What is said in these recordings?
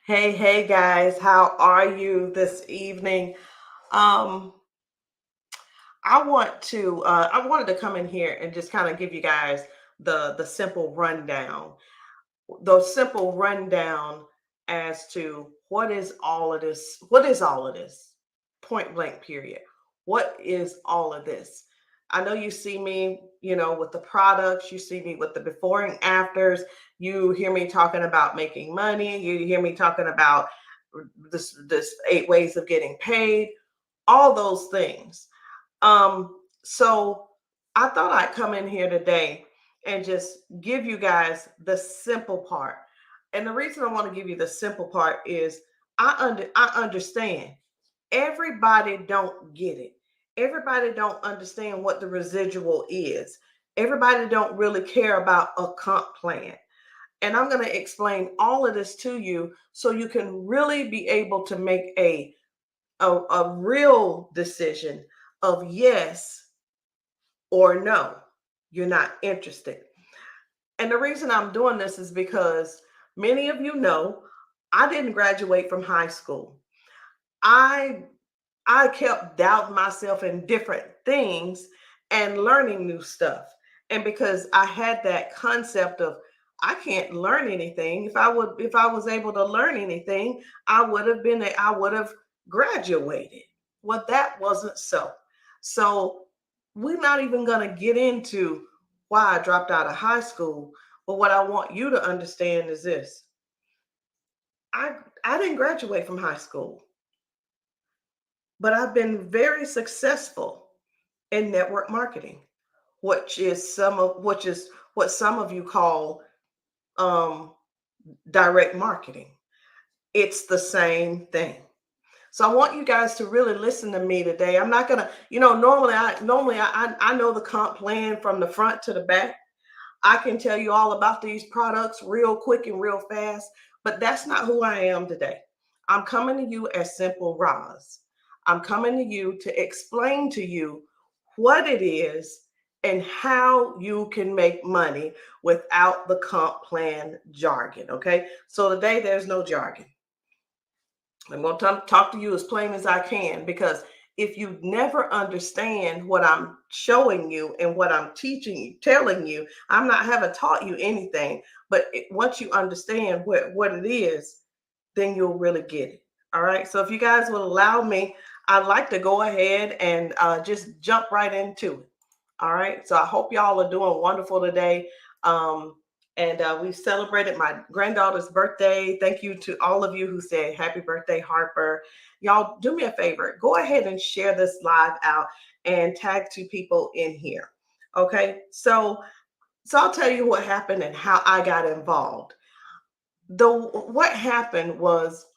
Hey guys, how are you this evening? Um, I wanted to come in here and just kind of give you guys the simple rundown. The simple rundown as to what is all of this? What is all of this? Point blank period. What is all of this? I know you see me, with the products, you see me with the before and afters, you hear me talking about making money, you hear me talking about this 8 ways of getting paid, all those things. So I thought I'd come in here today and just give you guys the simple part. And the reason I want to give you the simple part is I understand. Everybody don't get it. Everybody don't understand what the residual is. Everybody don't really care about a comp plan. And I'm going to explain all of this to you so you can really be able to make a real decision of yes or no, you're not interested. And the reason I'm doing this is because many of you know I didn't graduate from high school. I I kept doubting myself in different things and learning new stuff. And because I had that concept of I can't learn anything. If I was able to learn anything, I would have graduated. Well, that wasn't so. So we're not even going to get into why I dropped out of high school. But what I want you to understand is this. I I didn't graduate from high school, but I've been very successful in network marketing, which is what some of you call um, direct marketing. It's the same thing. So I want you guys to really listen to me today. I'm not gonna, normally I know the comp plan from the front to the back. I can tell you all about these products real quick and real fast, but that's not who I am today. I'm coming to you as Simple Roz. I'm coming to you to explain to you what it is and how you can make money without the comp plan jargon. Okay. So today there's no jargon. I'm going to talk to you as plain as I can because if you never understand what I'm showing you and what I'm teaching you, telling you, I'm not haven't taught you anything. But once you understand what it is, then you'll really get it. All right. So if you guys will allow me, I'd like to go ahead and just jump right into it. All right. So I hope y'all are doing wonderful today. And we celebrated my granddaughter's birthday. Thank you to all of you who said happy birthday, Harper. Y'all do me a favor. Go ahead and share this live out and tag two people in here. Okay. So I'll tell you what happened and how I got involved. What happened was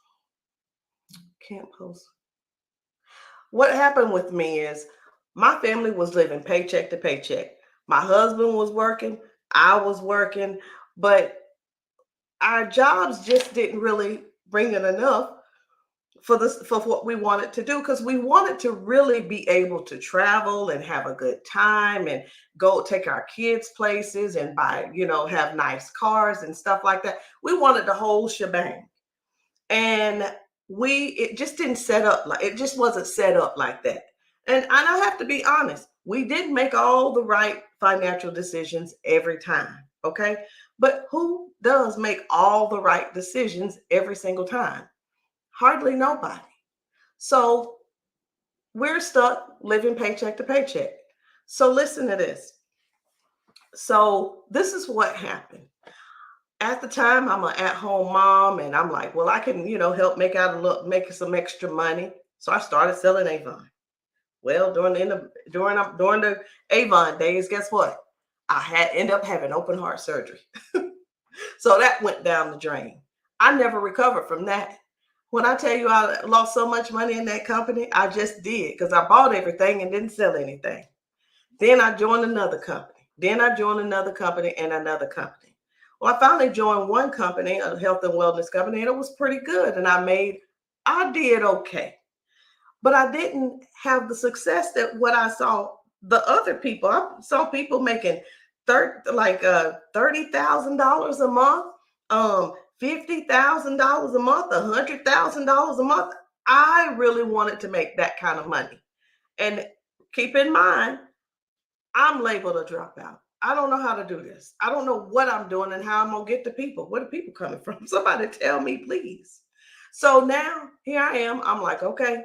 can't post. What happened with me is my family was living paycheck to paycheck. My husband was working, I was working, but our jobs just didn't really bring in enough for what we wanted to do because we wanted to really be able to travel and have a good time and go take our kids places and buy, have nice cars and stuff like that. We wanted the whole shebang. And we it just didn't set up like it just wasn't set up like that. And I have to be honest, we didn't make all the right financial decisions every time. Okay. But who does make all the right decisions every single time? Hardly nobody. So we're stuck living paycheck to paycheck. So listen to this. So this is what happened. At the time, I'm an at-home mom, and I'm like, well, I can, help make some extra money. So I started selling Avon. Well, during the Avon days, guess what? I had end up having open heart surgery. So that went down the drain. I never recovered from that. When I tell you I lost so much money in that company, I just did because I bought everything and didn't sell anything. Then I joined another company. Then I joined another company and another company. Well, I finally joined one company, a health and wellness company, and it was pretty good. And I did okay. But I didn't have the success that what I saw the other people. I saw people making $30,000 a month, $50,000 a month, $100,000 a month. I really wanted to make that kind of money. And keep in mind, I'm labeled a dropout. I don't know how to do this. I don't know what I'm doing and how I'm going to get the people. Where the people coming from? Somebody tell me, please. So now here I am. I'm like, okay,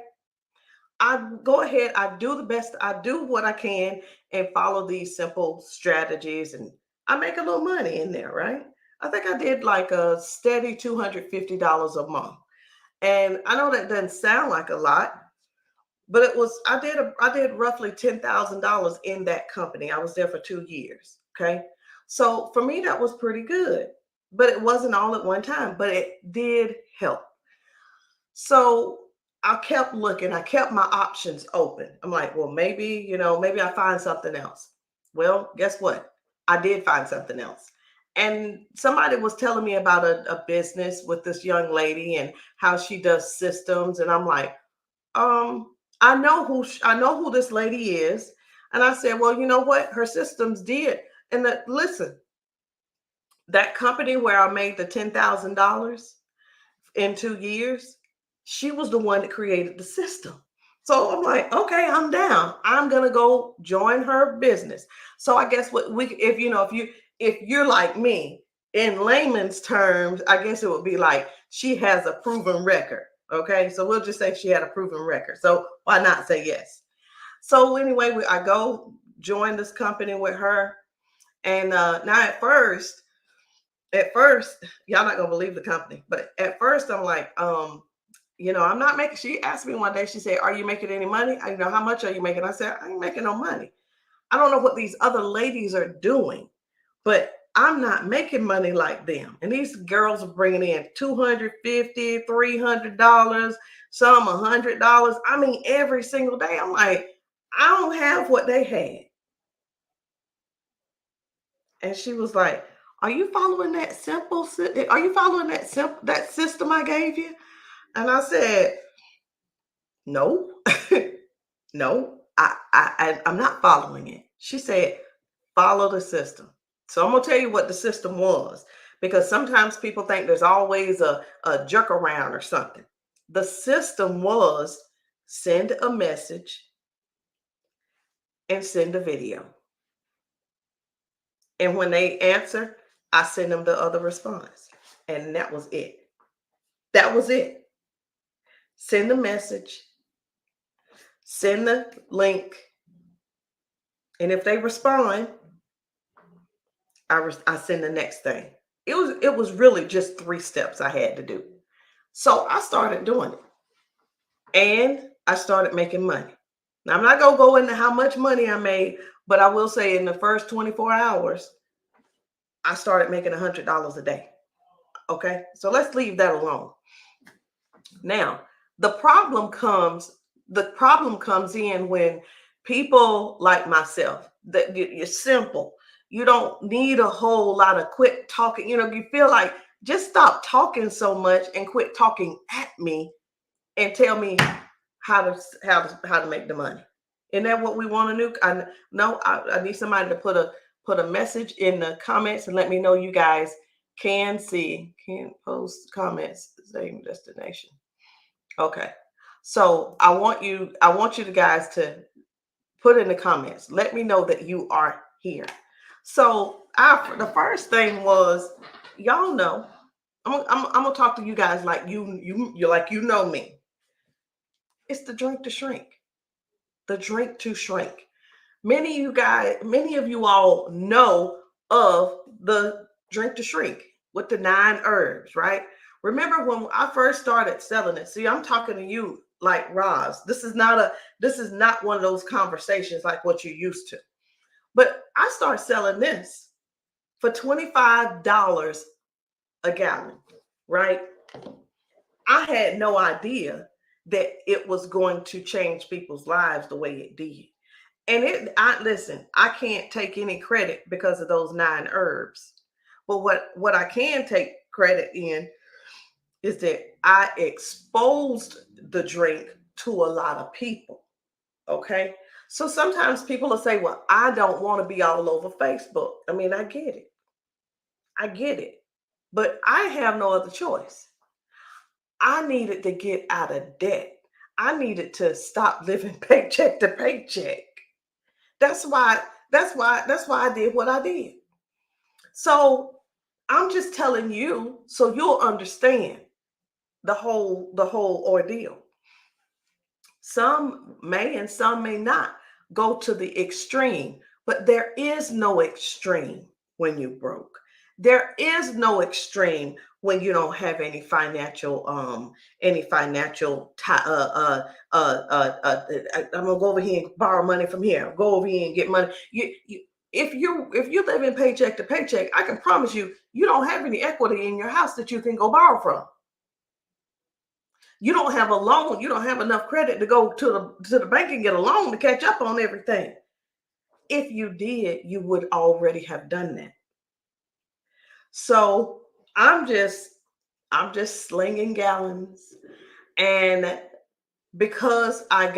I go ahead. I do the best. I do what I can and follow these simple strategies. And I make a little money in there, right? I think I did like a steady $250 a month. And I know that doesn't sound like a lot, but it was I did roughly $10,000 in that company. I was there for 2 years. Okay. So for me, that was pretty good. But it wasn't all at one time, but it did help. So I kept looking, I kept my options open. I'm like, well, maybe, maybe I find something else. Well, guess what? I did find something else. And somebody was telling me about a business with this young lady and how she does systems. And I'm like, I know who this lady is. And I said, well, you know what? Her systems did. And listen, that company where I made the $10,000 in 2 years, she was the one that created the system. So I'm like, okay, I'm down. I'm gonna go join her business. So I guess what we, if you're like me, in layman's terms, I guess it would be like she has a proven record. Okay, so we'll just say she had a proven record. So why not say yes? So anyway, I go join this company with her, and now at first, y'all not gonna believe the company, but at first I'm like, I'm not making. She asked me one day. She said, "Are you making any money?" How much are you making? I said, "I ain't making no money. I don't know what these other ladies are doing, but I'm not making money like them." And these girls are bringing in $250, $300, some $100. I mean, every single day. I'm like, I don't have what they had. And she was like, "Are you following that simple? Are you following that system I gave you?" And I said, "No, no, I'm not following it." She said, "Follow the system." So I'm gonna tell you what the system was, because sometimes people think there's always a jerk around or something. The system was send a message and send a video. And when they answer, I send them the other response. And that was it. That was it. Send the message, send the link, and if they respond, I send the next thing. It was really just 3 steps I had to do. So I started doing it, and I started making money. Now I'm not gonna go into how much money I made, but I will say in the first 24 hours, I started making $100 a day. Okay, so let's leave that alone. Now the problem comes in when people like myself, that you're simple. You don't need a whole lot of quick talking. You feel like, just stop talking so much and quit talking at me and tell me how to make the money. Isn't that what we want to do? I need somebody to put a message in the comments and let me know you guys can post comments, same destination. Okay. So I want you guys to put in the comments. Let me know that you are here. So the first thing was, y'all know, I'm gonna talk to you guys like you're like me. It's the drink to shrink. The drink to shrink. Many of you all know of the drink to shrink with the 9 herbs, right? Remember when I first started selling it? See, I'm talking to you like Roz. This is not one of those conversations like what you're used to. But I started selling this for $25 a gallon, right? I had no idea that it was going to change people's lives the way it did. And listen, I can't take any credit because of those 9 herbs. But what I can take credit in is that I exposed the drink to a lot of people. Okay. So sometimes people will say, well, I don't want to be all over Facebook. I mean, I get it. I get it. But I have no other choice. I needed to get out of debt. I needed to stop living paycheck to paycheck. That's why, that's why I did what I did. So I'm just telling you so you'll understand the whole ordeal. Some may and some may not go to the extreme, but there is no extreme when you broke. There is no extreme when you don't have any financial I'm gonna go over here and borrow money from here, go over here and get money. If you live in paycheck to paycheck, I can promise you, you don't have any equity in your house that you can go borrow from. You don't have a loan. You don't have enough credit to go to the bank and get a loan to catch up on everything. If you did, you would already have done that. So I'm just I'm just slinging gallons. And because I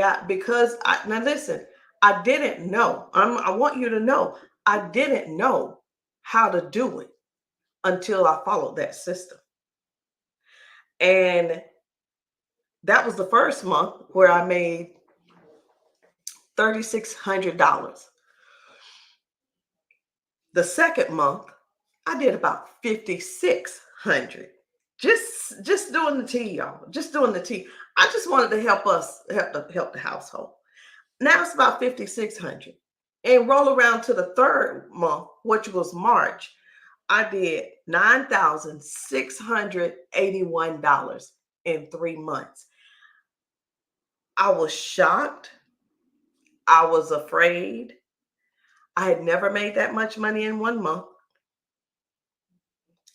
now listen, I didn't know. I want you to know I didn't know how to do it until I followed that system. And that was the first month where I made $3,600. The second month, I did about 5,600. Just doing the tea, y'all. Just doing the tea. I just wanted to help the household. Now it's about 5,600. And roll around to the third month, which was March, I did $9,681 in 3 months. I was shocked. I was afraid. I had never made that much money in 1 month.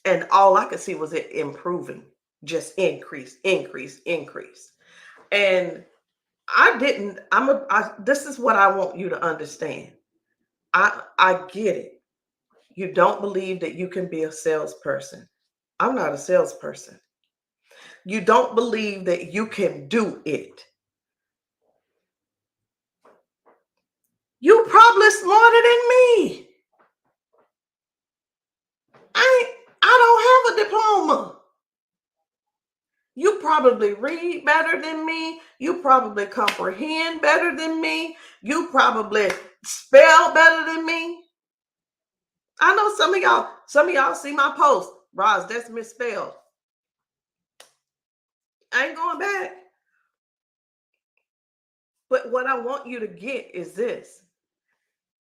And all I could see was it improving, just increase, increase, increase. And I didn't, this is what I want you to understand. I get it. You don't believe that you can be a salesperson. I'm not a salesperson. You don't believe that you can do it. You probably smarter than me. I don't have a diploma. You probably read better than me. You probably comprehend better than me. You probably spell better than me. I know some of y'all see my post. Roz, that's misspelled. I ain't going back. But what I want you to get is this.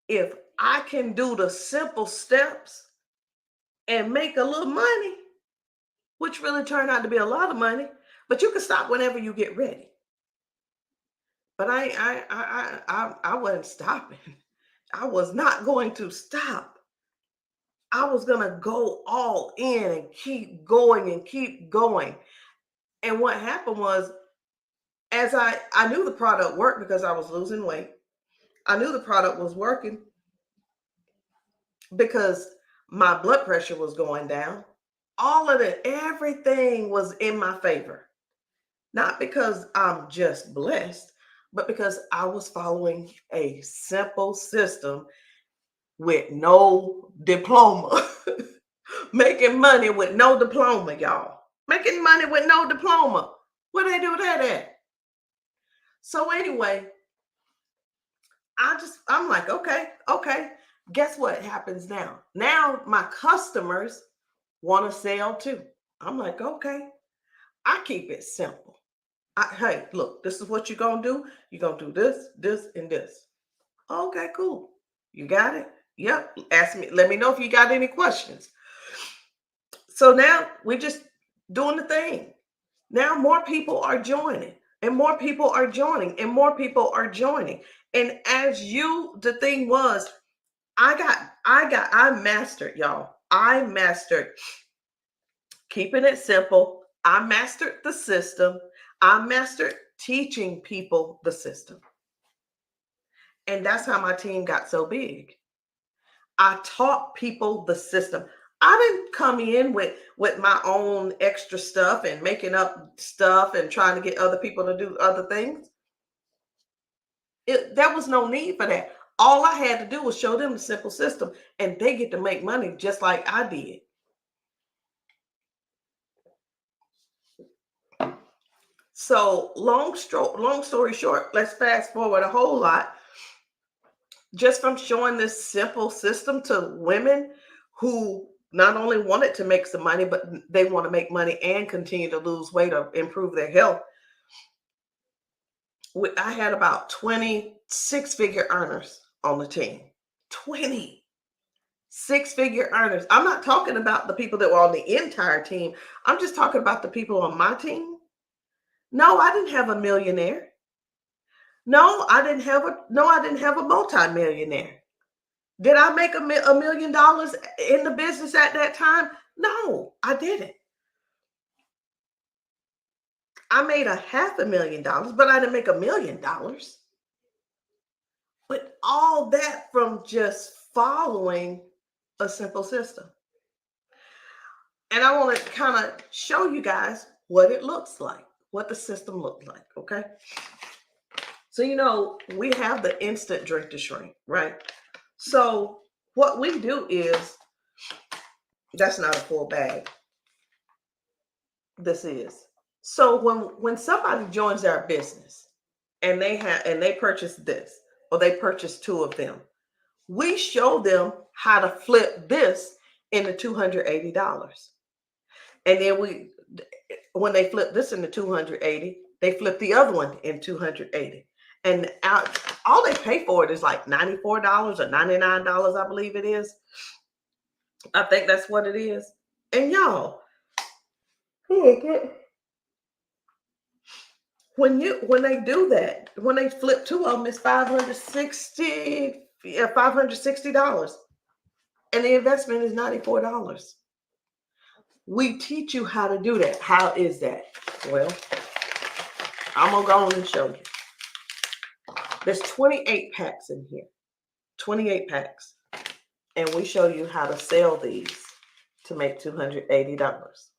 If I can do the simple steps and make a little money, which really turned out to be a lot of money, but you can stop whenever you get ready. But I wasn't stopping. I was not going to stop. I was going to go all in and keep going and keep going. And what happened was, as I knew the product worked because I was losing weight. I knew the product was working because my blood pressure was going down. All of it, everything was in my favor. Not because I'm just blessed, but because I was following a simple system with no diploma. Making money with no diploma, y'all. Making money with no diploma. Where they do that at? So anyway, I'm like, okay. Guess what happens now? Now my customers want to sell too. I'm like, okay, I keep it simple. Hey, look, this is what you're gonna do. You're gonna do this, this, and this. Okay, cool. You got it? Yep. Ask me, let me know if you got any questions. So now we're just doing the thing. Now more people are joining, and more people are joining, and more people are joining. And the thing was, I mastered, y'all. I mastered keeping it simple. I mastered the system. I mastered teaching people the system. And that's how my team got so big. I taught people the system. I didn't come in with my own extra stuff and making up stuff and trying to get other people to do other things. There was no need for that. All I had to do was show them the simple system, and they get to make money just like I did. So long story short, let's fast forward a whole lot. Just from showing this simple system to women who not only wanted to make some money, but they want to make money and continue to lose weight or improve their health. I had about 20 six-figure earners on the team. 20 six-figure earners. I'm not talking about the people that were on the entire team. I'm just talking about the people on my team. No, I didn't have a millionaire. I didn't have a multimillionaire. Did I make $1 million in the business at that time? No, I didn't. I made $500,000, but I didn't make $1 million. But all that from just following a simple system. And I want to kind of show you guys what it looks like, what the system looks like. Okay. So, we have the instant drink to shrink, right? So what we do is, that's not a full bag. This is. So when somebody joins our business and they purchase this, or they purchase two of them, we show them how to flip this into $280. And then when they flip this into 280, they flip the other one in 280. And all they pay for it is like $94 or $99, I believe it is. I think that's what it is. And y'all, when they do that, when they flip two of them, it's $560, and the investment is $94. We teach you how to do that. How is that? Well, I'm gonna go on and show you. There's 28 packs in here, 28 packs, and we show you how to sell these to make $280.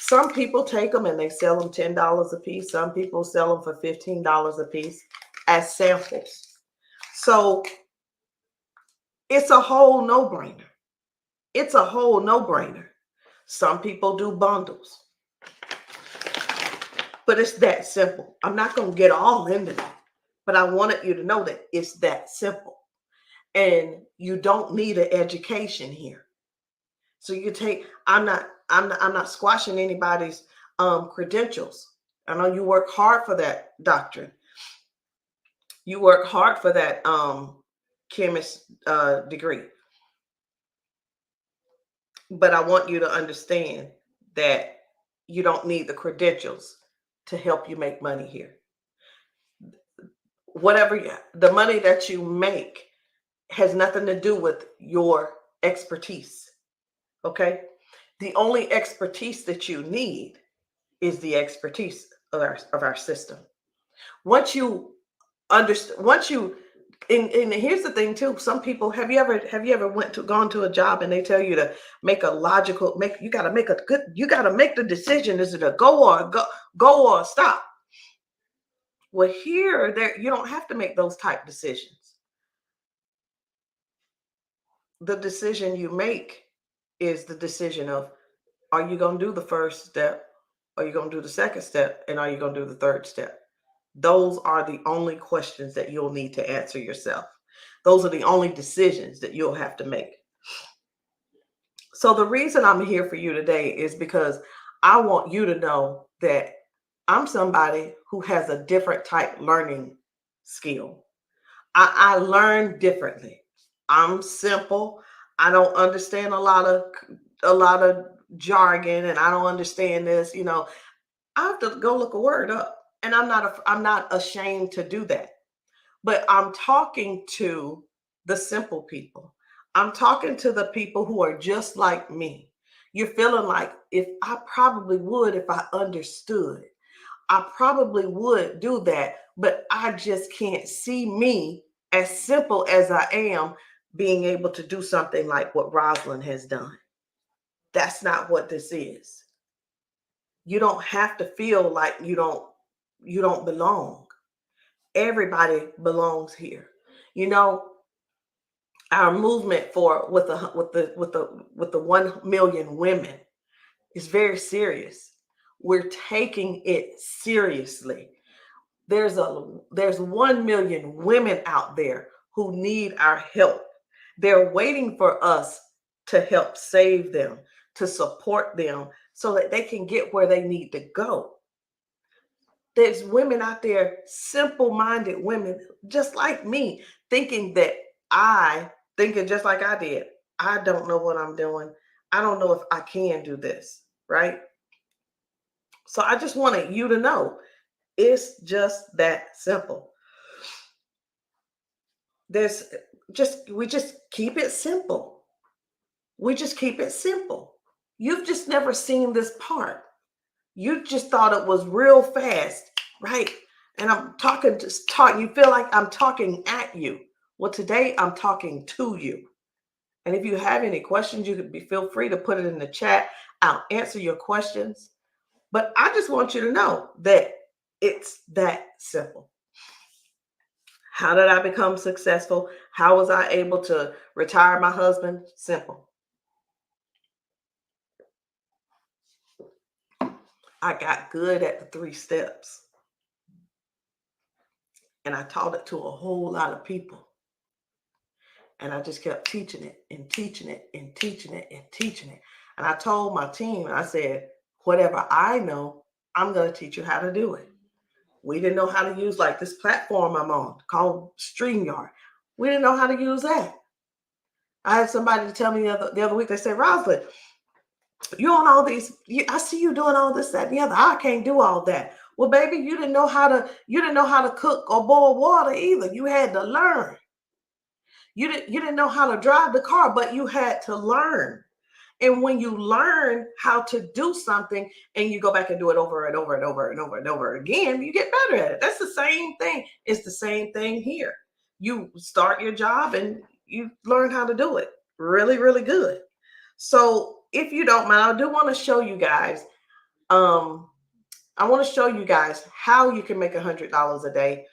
Some people take them and they sell them $10 a piece. Some people sell them for $15 a piece as samples. So it's a whole no-brainer. It's a whole no-brainer. Some people do bundles, but it's that simple. I'm not going to get all into that, but I wanted you to know that it's that simple, and you don't need an education here. So you take. I'm not squashing anybody's credentials. I know you work hard for that doctrine. You work hard for that chemist degree. But I want you to understand that you don't need the credentials to help you make money here. The money that you make has nothing to do with your expertise. Okay? The only expertise that you need is the expertise of our system. Once you understand, and here's the thing too. Some people, have you ever gone to a job and they tell you to make a logical, you got to make the decision. Is it a go or stop? Well, you don't have to make those type decisions. The decision you make is the decision of, are you going to do the first step? Are you going to do the second step? And are you going to do the third step? Those are the only questions that you'll need to answer yourself. Those are the only decisions that you'll have to make. So the reason I'm here for you today is because I want you to know that I'm somebody who has a different type learning skill. I learn differently. I'm simple. I don't understand a lot of jargon, and I don't understand this. I have to go look a word up, and I'm not ashamed to do that. But I'm talking to the simple people. I'm talking to the people who are just like me. You're feeling like, if I probably would, if I understood, I probably would do that, but I just can't see me, as simple as I am, being able to do something like what Rosalind has done. That's not what this is. You don't have to feel like you don't belong. Everybody belongs here. Our movement with the 1 million women is very serious. We're taking it seriously. There's 1 million women out there who need our help. They're waiting for us to help save them, to support them so that they can get where they need to go. There's women out there, simple-minded women just like me, thinking that thinking just like I did. I don't know what I'm doing. I don't know if I can do this, right? So I just wanted you to know it's just that simple. We just keep it simple. We just keep it simple. You've just never seen this part. You just thought it was real fast, right? And I'm talking, you feel like I'm talking at you. Well, today I'm talking to you. And if you have any questions, you could feel free to put it in the chat. I'll answer your questions. But I just want you to know that it's that simple. How did I become successful? How was I able to retire my husband? Simple. I got good at the 3 steps. And I taught it to a whole lot of people. And I just kept teaching it and teaching it and teaching it and teaching it. And I told my team, I said, whatever I know, I'm going to teach you how to do it. We didn't know how to use like this platform I'm on called StreamYard. We didn't know how to use that. I had somebody tell me the other week, they said, Rosalind, you on all these, I see you doing all this, that, and the other. I can't do all that. Well, baby, you didn't know how to cook or boil water either. You had to learn. You didn't know how to drive the car, but you had to learn. And when you learn how to do something and you go back and do it over and over and over and over and over again, you get better at it. That's the same thing. It's the same thing here. You start your job and you learn how to do it really, really good. So if you don't mind, I do want to show you guys. I want to show you guys how you can make $100 a day.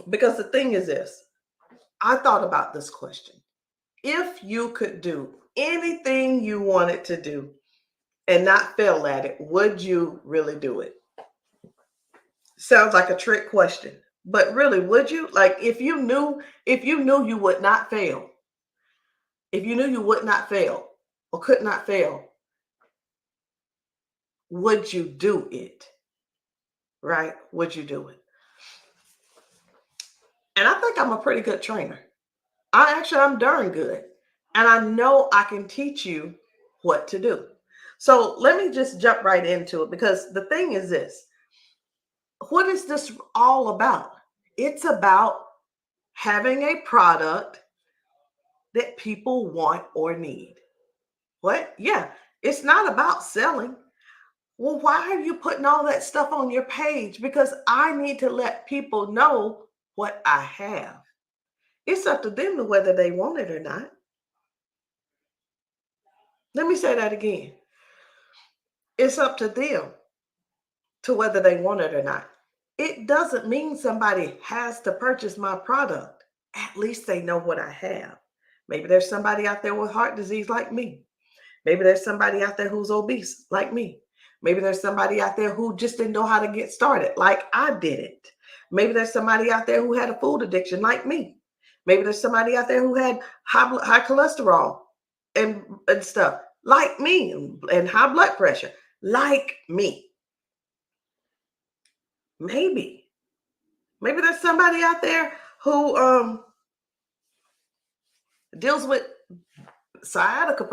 Because the thing is this, I thought about this question. If you could do anything you wanted to do and not fail at it, would you really do it? Sounds like a trick question, but really, would you? Like if you knew you would not fail, if you knew you would not fail or could not fail, would you do it? Right? Would you do it? And I think I'm a pretty good trainer. I'm darn good. And I know I can teach you what to do. So let me just jump right into it, because the thing is this. What is this all about? It's about having a product that people want or need. What? Yeah, it's not about selling. Well, why are you putting all that stuff on your page? Because I need to let people know what I have. It's up to them to whether they want it or not. Let me say that again. It's up to them to whether they want it or not. It doesn't mean somebody has to purchase my product. At least they know what I have. Maybe there's somebody out there with heart disease like me. Maybe there's somebody out there who's obese like me. Maybe there's somebody out there who just didn't know how to get started like I didn't. Maybe there's somebody out there who had a food addiction like me. Maybe there's somebody out there who had high cholesterol and stuff like me, and high blood pressure like me. Maybe there's somebody out there who deals with sciatica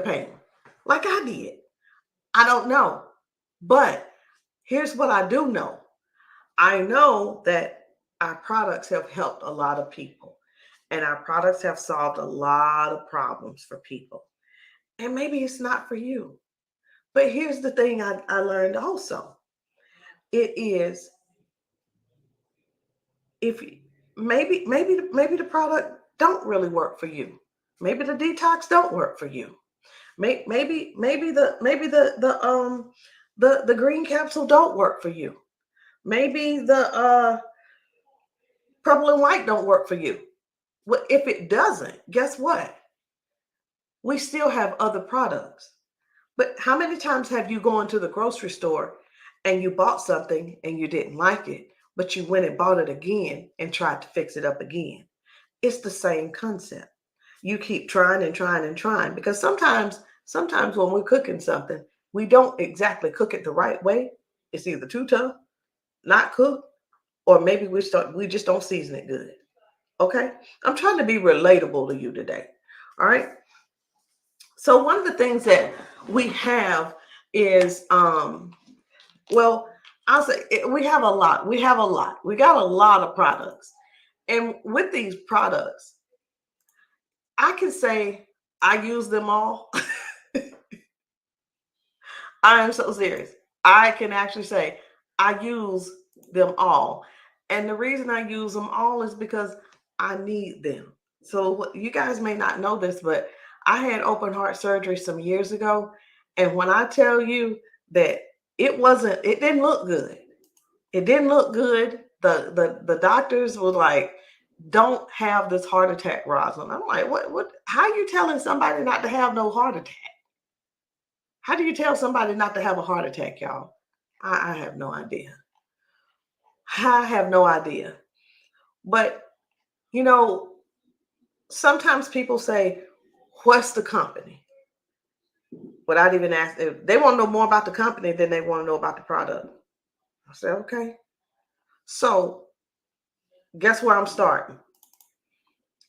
pain like I did. I don't know. But here's what I do know. I know that our products have helped a lot of people, and our products have solved a lot of problems for people. And maybe it's not for you. But here's the thing I learned also. It is, if maybe the product don't really work for you. Maybe the detox don't work for you. Maybe the green capsule don't work for you. Maybe the purple and white don't work for you. Well, if it doesn't, guess what? We still have other products. But how many times have you gone to the grocery store and you bought something and you didn't like it, but you went and bought it again and tried to fix it up again? It's the same concept. You keep trying and trying and trying because sometimes when we're cooking something, we don't exactly cook it the right way. It's either too tough, not cooked, or maybe we just don't season it good. Okay? I'm trying to be relatable to you today. All right? So one of the things that we have is well, I'll say we have a lot. We have a lot. We got a lot of products. And with these products, I can say I use them all. I am so serious. I can actually say I use them all. And the reason I use them all is because I need them. So you guys may not know this, but I had open heart surgery some years ago. And when I tell you that it didn't look good. It didn't look good. The doctors were like, don't have this heart attack, Rosalind. I'm like, what how are you telling somebody not to have no heart attack? How do you tell somebody not to have a heart attack, y'all? I have no idea. I have no idea. But, you know, sometimes people say, what's the company? Without even asking, they want to know more about the company than they want to know about the product. I said, okay. So, guess where I'm starting?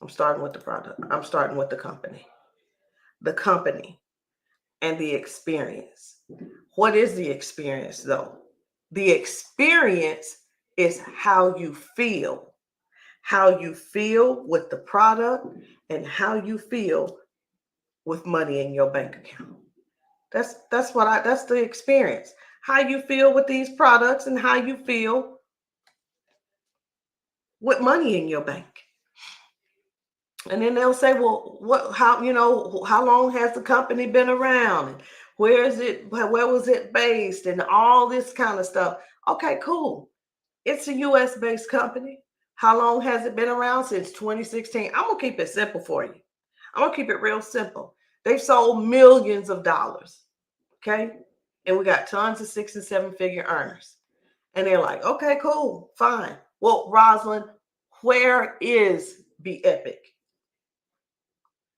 I'm starting with the product. I'm starting with the company. The company and the experience. What is the experience, though? The experience is how you feel with the product and how you feel with money in your bank account. That's the experience. How you feel with these products and how you feel with money in your bank. And then they'll say, well, how long has the company been around? And where was it based? And all this kind of stuff. Okay, cool. It's a US based company. How long has it been around? Since 2016. I'm going to keep it simple for you. I'm going to keep it real simple. They've sold millions of dollars. Okay. And we got tons of 6 and 7 figure earners. And they're like, okay, cool, fine. Well, Rosalind, where is Be Epic?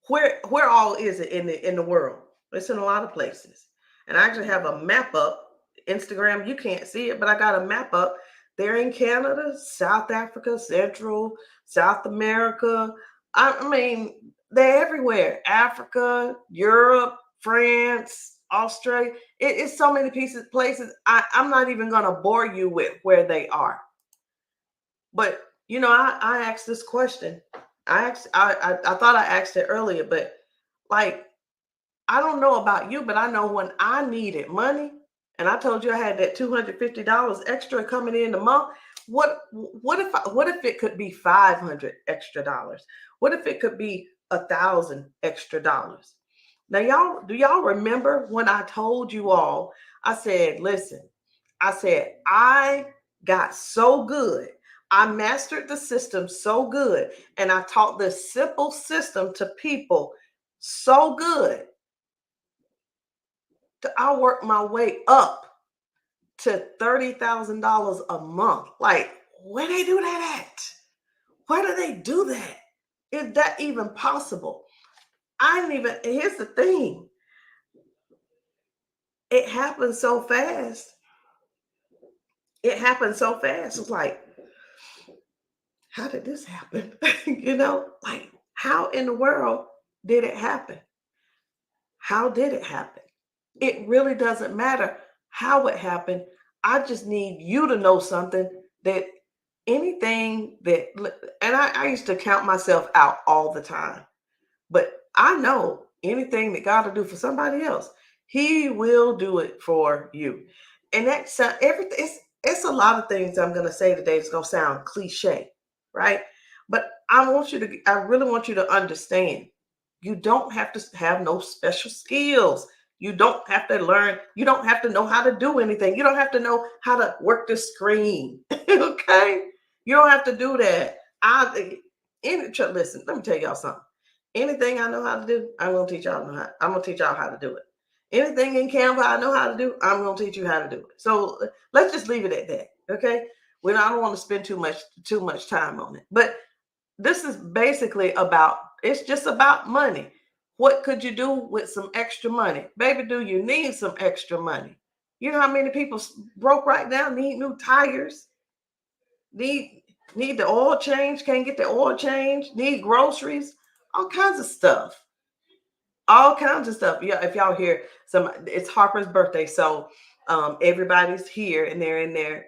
Where all is it in the world? It's in a lot of places. And I actually have a map up. Instagram, you can't see it, but I got a map up. They're in Canada, South Africa, Central, South America. I mean, they're everywhere. Africa, Europe, France, Australia. It's so many places. I'm not even gonna bore you with where they are. But I asked this question. I thought I asked it earlier, but like I don't know about you, but I know when I needed money, and I told you I had that $250 extra coming in a month. What if it could be 500 extra dollars? What if it could be 1,000 extra dollars? Now, do y'all remember when I told you all? I said, listen, I said I got so good. I mastered the system so good, and I taught this simple system to people so good that I worked my way up to $30,000 a month. Like, where they do that at? Where do they do that? Is that even possible? I didn't even, here's the thing. It happened so fast. It happened so fast. It's like, how did this happen? Like, how in the world did it happen? How did it happen? It really doesn't matter how it happened. I just need you to know something that anything that, and I used to count myself out all the time, but I know anything that God will do for somebody else, He will do it for you. And that's everything. It's a lot of things I'm going to say today. It's going to sound cliche, right? But I really want you to understand. You don't have to have no special skills. You don't have to learn. You don't have to know how to do anything. You don't have to know how to work the screen. Okay? You don't have to do that. Listen, let me tell y'all something. Anything I know how to do, I'm gonna teach y'all how to do it. Anything in Canva I know how to do, I'm going to teach you how to do it. So let's just leave it at that. Okay. I don't want to spend too much time on it. But this is basically about, it's just about money. What could you do with some extra money? Baby, do you need some extra money? You know how many people broke right now, need new tires, need the oil change, can't get the oil change, need groceries, all kinds of stuff. All kinds of stuff. Yeah, if y'all hear it's Harper's birthday, so everybody's here and they're in there,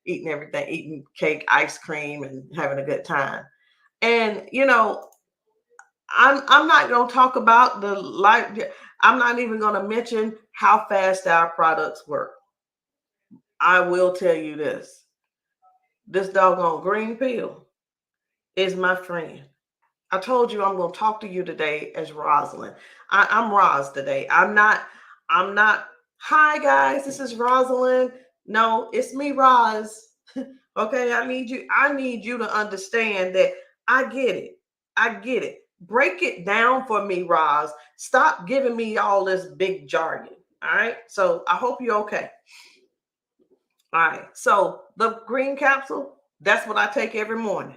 eating everything, eating cake, ice cream, and having a good time. And I'm not going to talk about the life. I'm not even going to mention how fast our products work. I will tell you this: this doggone green pill is my friend. I told you I'm going to talk to you today as Rosalind. I'm Roz today. I'm not, hi guys, this is Rosalind. No, it's me, Roz. Okay, I need you to understand that I get it. I get it. Break it down for me, Roz. Stop giving me all this big jargon. All right. So I hope you're okay. All right. So the green capsule, that's what I take every morning.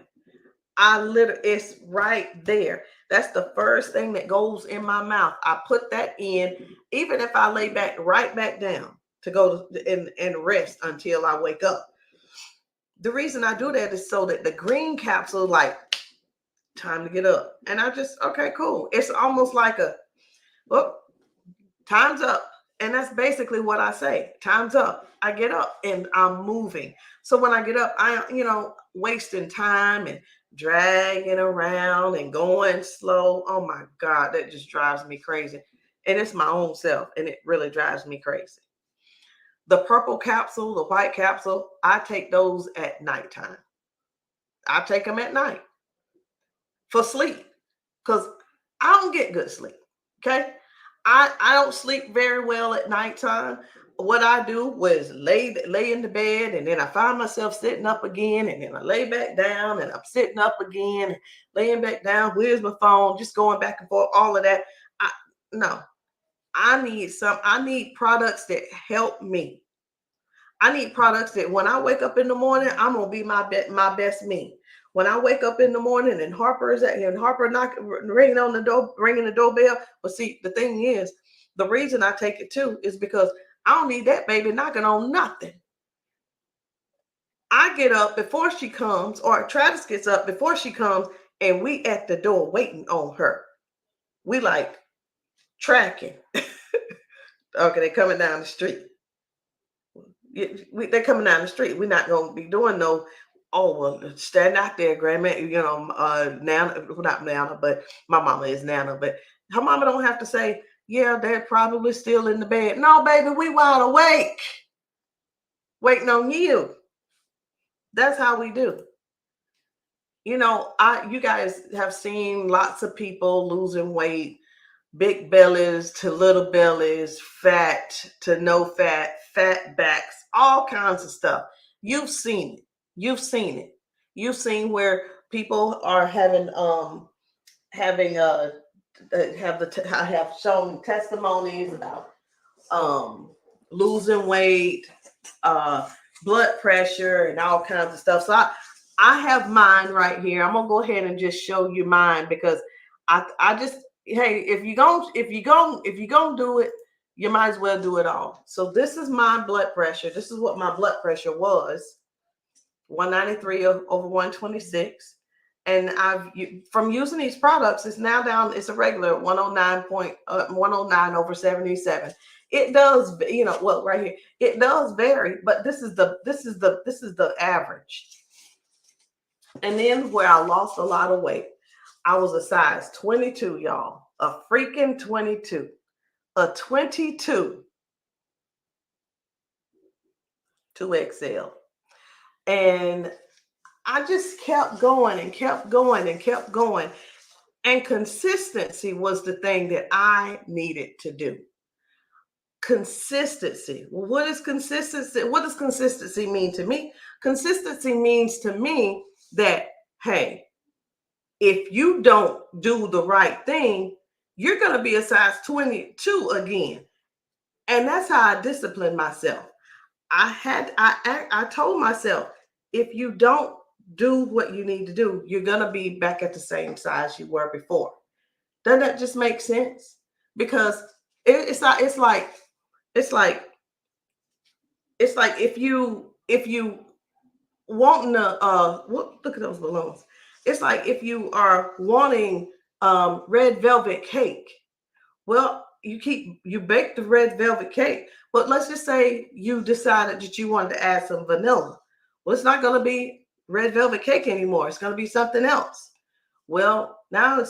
It's right there. That's the first thing that goes in my mouth. I put that in, even if I lay right back down to go and rest until I wake up. The reason I do that is so that the green capsule, like, time to get up. And I just, okay, cool. It's almost like time's up. And that's basically what I say. Time's up. I get up and I'm moving. So when I get up, wasting time and dragging around and going slow. Oh my God, that just drives me crazy. And it's my own self, and it really drives me crazy. The purple capsule, the white capsule, I take those at nighttime. I take them at night for sleep because I don't get good sleep. Okay. I don't sleep very well at nighttime. What I do was lay in the bed, and then I find myself sitting up again, and then I lay back down, and I'm sitting up again, laying back down. Where's my phone? Just going back and forth, all of that. I need products that help me. I need products that when I wake up in the morning, I'm gonna be my best me. When I wake up in the morning and Harper ringing the doorbell. But see, the thing is, the reason I take it too is because I don't need that baby knocking on nothing. I get up before she comes, or Travis gets up before she comes, and we at the door waiting on her. We like tracking. Okay, they're coming down the street. They're coming down the street. We're not going to be doing no, oh, well, stand out there, grandma. Nana, not Nana, but my mama is Nana. But her mama don't have to say, yeah, they're probably still in the bed. No, baby, we wide awake, waiting on you. That's how we do. You guys have seen lots of people losing weight, big bellies to little bellies, fat to no fat, fat backs, all kinds of stuff. You've seen it. You've seen where people are having I have shown testimonies about losing weight, blood pressure, and all kinds of stuff. So I have mine right here. I'm gonna go ahead and just show you mine because I just, hey, if you gonna do it, you might as well do it all. So this is my blood pressure. This is what my blood pressure was: 193 over 126. And from using these products, it's now down. It's a regular 109 over 77. It does, right here, it does vary, but this is the average. And then where I lost a lot of weight, I was a size 22, y'all, a freaking 22, a 22 2XL. And I just kept going and kept going and kept going. And consistency was the thing that I needed to do. Consistency. What is consistency? What does consistency mean to me? Consistency means to me that, hey, if you don't do the right thing, you're going to be a size 22 again. And that's how I disciplined myself. I told myself, if you don't do what you need to do, you're going to be back at the same size you were before. Doesn't that just make sense? Because it's not, it's like, it's like if you wanting to look at those balloons. It's like if you are wanting red velvet cake. Well, you bake the red velvet cake, but let's just say you decided that you wanted to add some vanilla. Well, it's not going to be red velvet cake anymore. It's going to be something else. Well, now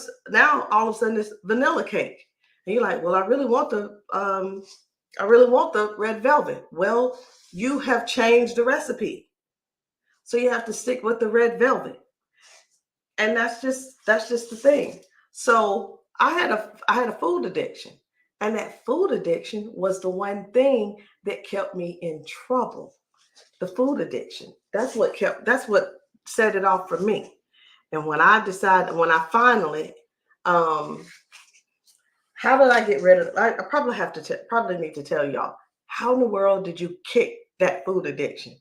all of a sudden it's vanilla cake, and you're like, well, I really want the red velvet. Well, you have changed the recipe, so you have to stick with the red velvet, and that's just the thing. So I had a food addiction, and that food addiction was the one thing that kept me in trouble. The food addiction. That's what set it off for me. And when I finally, um, how did I get rid of it? I probably have to probably need to tell y'all, how in the world did you kick that food addiction?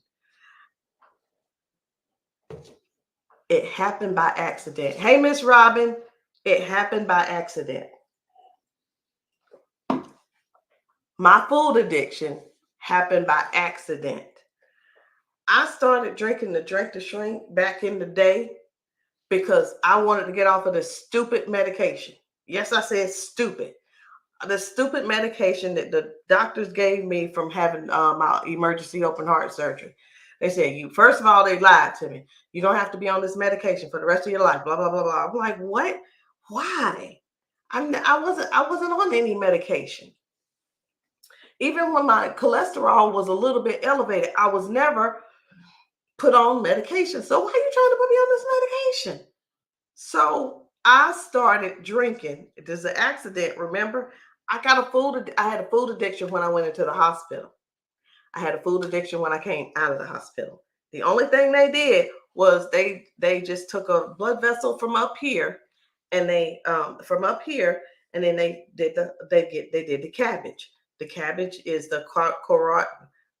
It happened by accident. Hey, Miss Robin, it happened by accident. My food addiction happened by accident. I started drinking the drink to shrink back in the day because I wanted to get off of this stupid medication. Yes, I said stupid. The stupid medication that the doctors gave me from having my emergency open heart surgery. They said, you, first of all, they lied to me. You don't have to be on this medication for the rest of your life, blah, blah, blah, blah. I'm like, what? Why? I wasn't on any medication. Even when my cholesterol was a little bit elevated, I was never put on medication. So why are you trying to put me on this medication? So I started drinking. There's an accident. Remember, I had a food addiction when I went into the hospital. I had a food addiction when I came out of the hospital. The only thing they did was they just took a blood vessel from up here, and they from up here, and then they did the cabbage. The cabbage is the carot.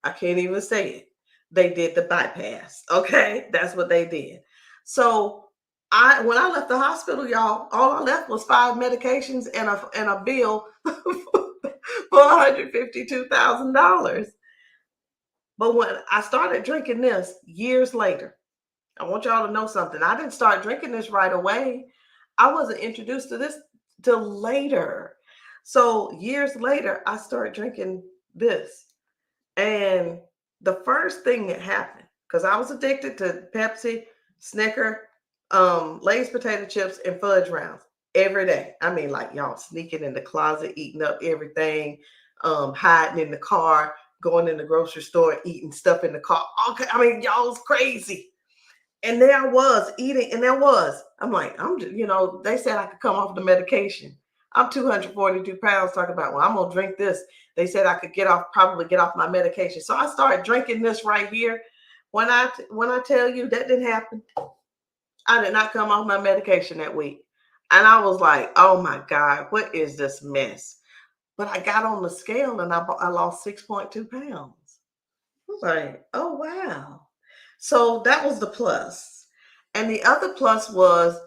I can't even say it. They did the bypass. Okay, that's what they did. So when I left the hospital, y'all, all I left was 5 medications and a bill for $152,000. But when I started drinking this years later, I want y'all to know something. I didn't start drinking this right away. I wasn't introduced to this till later. So years later, I started drinking this. And the first thing that happened, because I was addicted to Pepsi, Snicker, Lay's potato chips, and fudge rounds every day. I mean, like y'all sneaking in the closet, eating up everything, hiding in the car, going in the grocery store, eating stuff in the car. Okay, I mean, y'all was crazy. And there I was eating, and I'm like, they said I could come off the medication. I'm 242 pounds, talking about, well, I'm gonna drink this. They said I could probably get off my medication. So I started drinking this right here. When I tell you that didn't happen, I did not come off my medication that week. And I was like, oh my God, what is this mess? But I got on the scale and I lost 6.2 pounds. I was like, oh wow. So that was the plus. And the other plus was,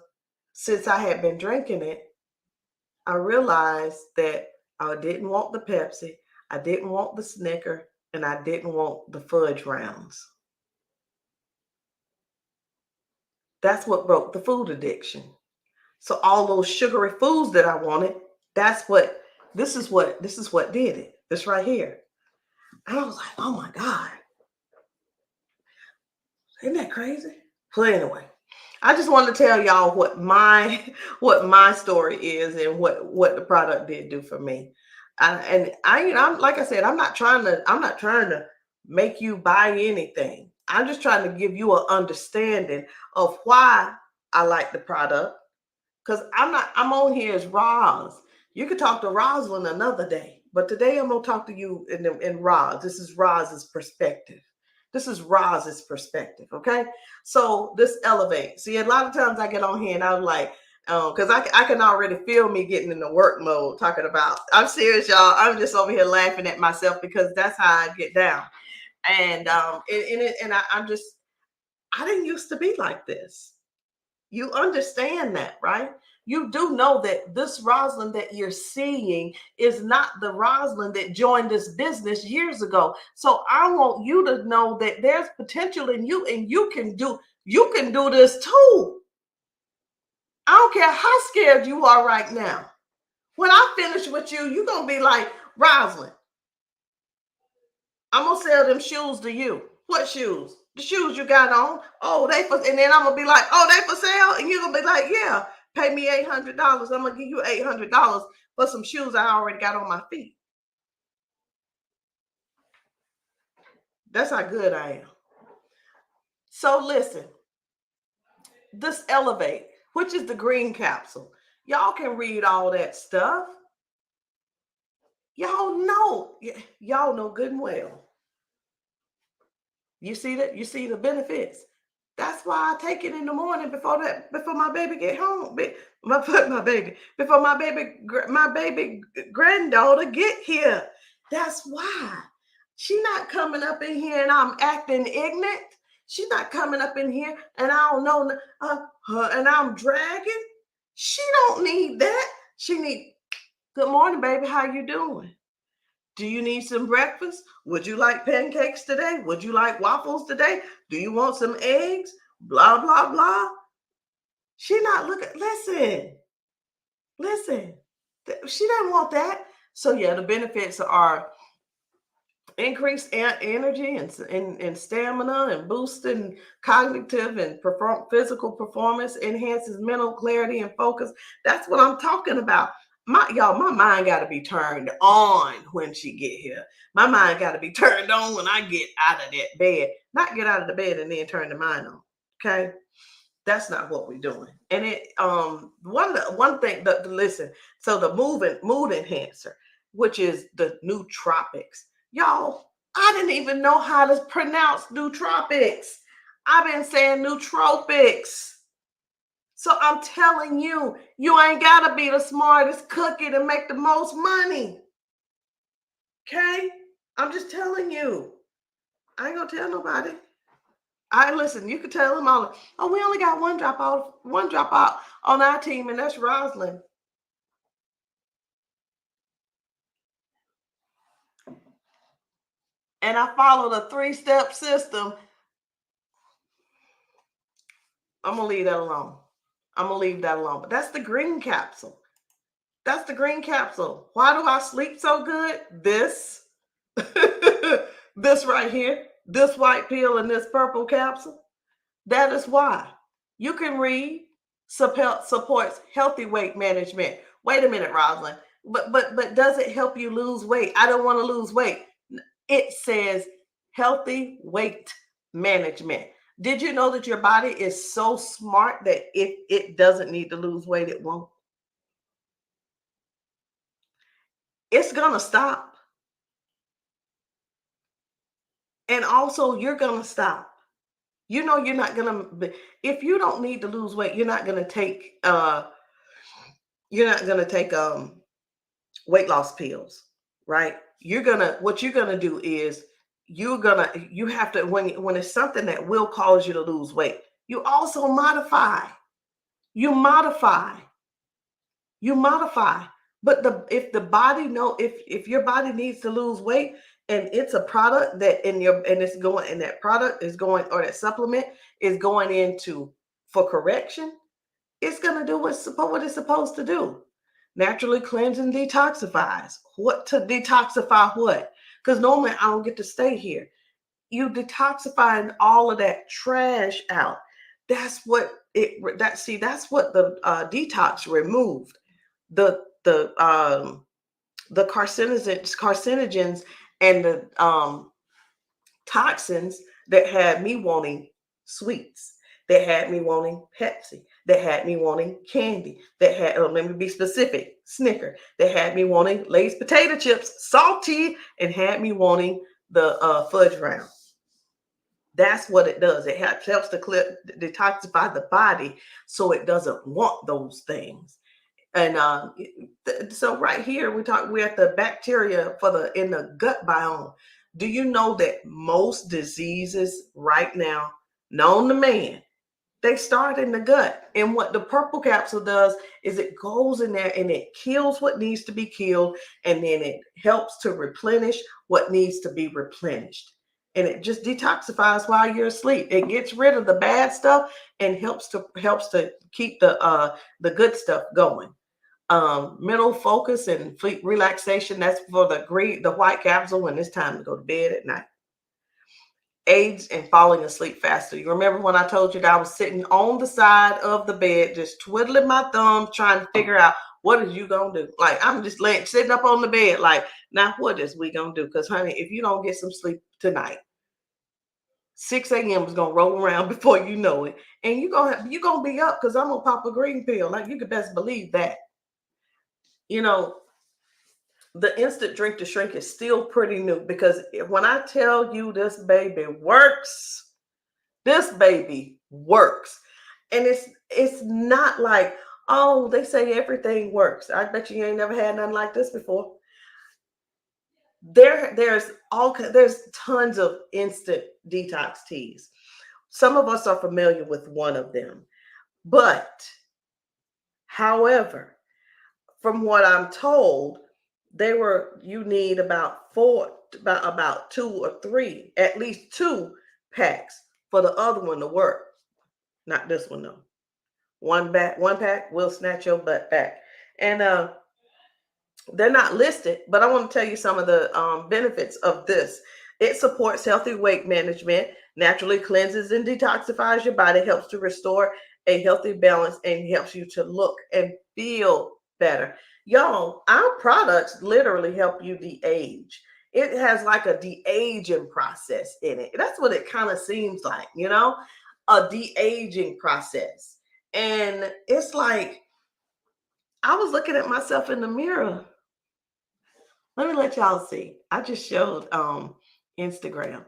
since I had been drinking it, I realized that I didn't want the Pepsi, I didn't want the Snicker, and I didn't want the fudge rounds. That's what broke the food addiction. So all those sugary foods that I wanted, this is what did it. This right here. And I was like, oh my God. Isn't that crazy? So anyway, I just wanted to tell y'all what my story is and what the product did do for me. I'm like I said, I'm not trying to make you buy anything. I'm just trying to give you an understanding of why I like the product. Because I'm on here as Roz. You could talk to Rosalind another day, but today I'm gonna talk to you in Roz. This is Roz's perspective. This is Roz's perspective. Okay. So this elevate. See, a lot of times I get on here and I'm like, Because I can already feel me getting in the work mode talking about, I'm serious, y'all. I'm just over here laughing at myself because that's how I get down. And I didn't used to be like this. You understand that, right? You do know that this Rosalind that you're seeing is not the Rosalind that joined this business years ago. So I want you to know that there's potential in you, and you can do this too. I don't care how scared you are right now. When I finish with you, you're gonna be like, Rosalind, I'm gonna sell them shoes to you. What shoes? The shoes you got on. Oh, they for, and then I'm gonna be like, oh, they for sale, and you're gonna be like, yeah, pay me $800. I'm gonna give you $800 for some shoes I already got on my feet. That's how good I am. So listen, this Elevate, which is the green capsule, y'all can read all that stuff. Y'all know good and well. You see that? You see the benefits. That's why I take it in the morning before my baby get home. Before my baby granddaughter get here. That's why. She not coming up in here and I'm acting ignorant. She's not coming up in here and I don't know her and I'm dragging. She don't need that. She need, good morning, baby. How you doing? Do you need some breakfast? Would you like pancakes today? Would you like waffles today? Do you want some eggs? Blah, blah, blah. She not looking, listen. She doesn't want that. So yeah, the benefits are increased energy and stamina, and boosting cognitive and physical performance, enhances mental clarity and focus. That's what I'm talking about. My mind got to be turned on when she get here. My mind got to be turned on when I get out of that bed. Not get out of the bed and then turn the mind on. Okay, that's not what we're doing. And it one thing that, listen. So the mood enhancer, which is the nootropics. Y'all, I didn't even know how to pronounce nootropics. I've been saying nootropics. So I'm telling you, you ain't got to be the smartest cookie to make the most money. Okay? I'm just telling you. I ain't going to tell nobody. Listen, you can tell them all, oh, we only got one dropout on our team, and that's Rosalind. And I followed a 3-step system. I'm going to leave that alone. But that's the green capsule. Why do I sleep so good? This, this right here, this white pill and this purple capsule. That is why. You can read, supports healthy weight management. Wait a minute, Rosalind. But does it help you lose weight? I don't want to lose weight. It says healthy weight management. Did you know that your body is so smart that if it doesn't need to lose weight, it won't? It's going to stop. And also, you're going to stop. You know, you're not going to, if you don't need to lose weight, you're not going to take, weight loss pills, right? What you're going to do is you have to, when it's something that will cause you to lose weight, you also modify. But if the body if your body needs to lose weight, and it's a product that that product is going, or that supplement is going into for correction, it's going to do what it's supposed to do. Naturally cleanse and detoxifies. What to detoxify what? Because normally I don't get to stay here. You detoxifying all of that trash out. That's what that's what the detox removed. The carcinogens and the toxins that had me wanting sweets, that had me wanting Pepsi, that had me wanting candy, that had, let me be specific, Snicker, that had me wanting Lay's potato chips, salty, and had me wanting the fudge round. That's what it does. It helps to detoxify the body so it doesn't want those things. And so right here we're at the bacteria for the in the gut biome. Do you know that most diseases right now known to man, they start in the gut? And what the purple capsule does is it goes in there and it kills what needs to be killed, and then it helps to replenish what needs to be replenished. And it just detoxifies while you're asleep. It gets rid of the bad stuff and helps to keep the good stuff going. Mental focus and sleep relaxation, that's for the white capsule when it's time to go to bed at night. Aids in falling asleep faster. You remember when I told you that I was sitting on the side of the bed, just twiddling my thumbs, trying to figure out what is you gonna do? Like, I'm just sitting up on the bed, like, now what is we gonna do? Because honey, if you don't get some sleep tonight, 6 a.m. is gonna roll around before you know it, and you're gonna be up because I'm gonna pop a green pill. Like, you could best believe that. You know, the instant drink to shrink is still pretty new, because when I tell you this baby works, this baby works. And it's not like, oh, they say everything works. I bet you ain't never had nothing like this before. There's tons of instant detox teas. Some of us are familiar with one of them. But however, from what I'm told, you need about two or three, at least 2 packs for the other one to work. Not this one though. One pack will snatch your butt back. And they're not listed, but I want to tell you some of the benefits of this. It supports healthy weight management, naturally cleanses and detoxifies your body, helps to restore a healthy balance, and helps you to look and feel better. Y'all, our products literally help you de-age. It has like a de-aging process in it. That's what it kind of seems like, a de-aging process. And it's like, I was looking at myself in the mirror. Let me let y'all see. I just showed Instagram.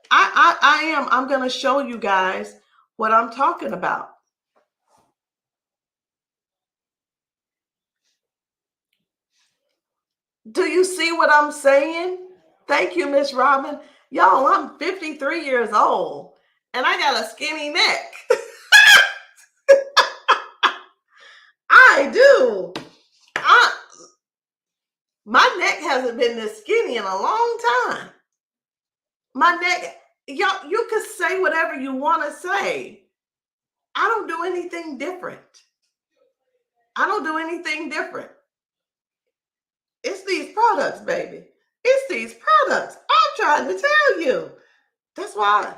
I'm gonna show you guys what I'm talking about. Do you see what I'm saying? Thank you, Miss Robin. Y'all, I'm 53 years old and I got a skinny neck. I do. My neck hasn't been this skinny in a long time. My neck, y'all, you could say whatever you want to say. I don't do anything different. I don't do anything different. It's these products, baby. It's these products. I'm trying to tell you. That's why.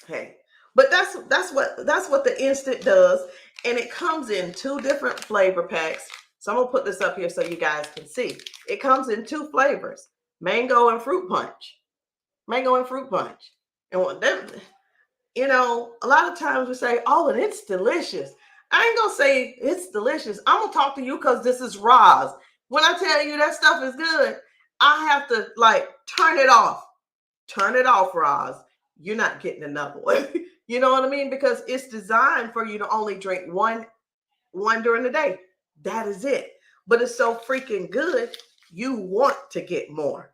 Hey, but that's what the instant does, and it comes in 2 different flavor packs. So I'm gonna put this up here so you guys can see. It comes in 2 flavors: mango and fruit punch. Mango and fruit punch. And what them, a lot of times we say, "Oh, and it's delicious." I ain't gonna say it's delicious. I'm gonna talk to you because this is Roz. When I tell you that stuff is good, I have to turn it off. Turn it off, Roz. You're not getting another one. You know what I mean? Because it's designed for you to only drink one during the day. That is it. But it's so freaking good, you want to get more.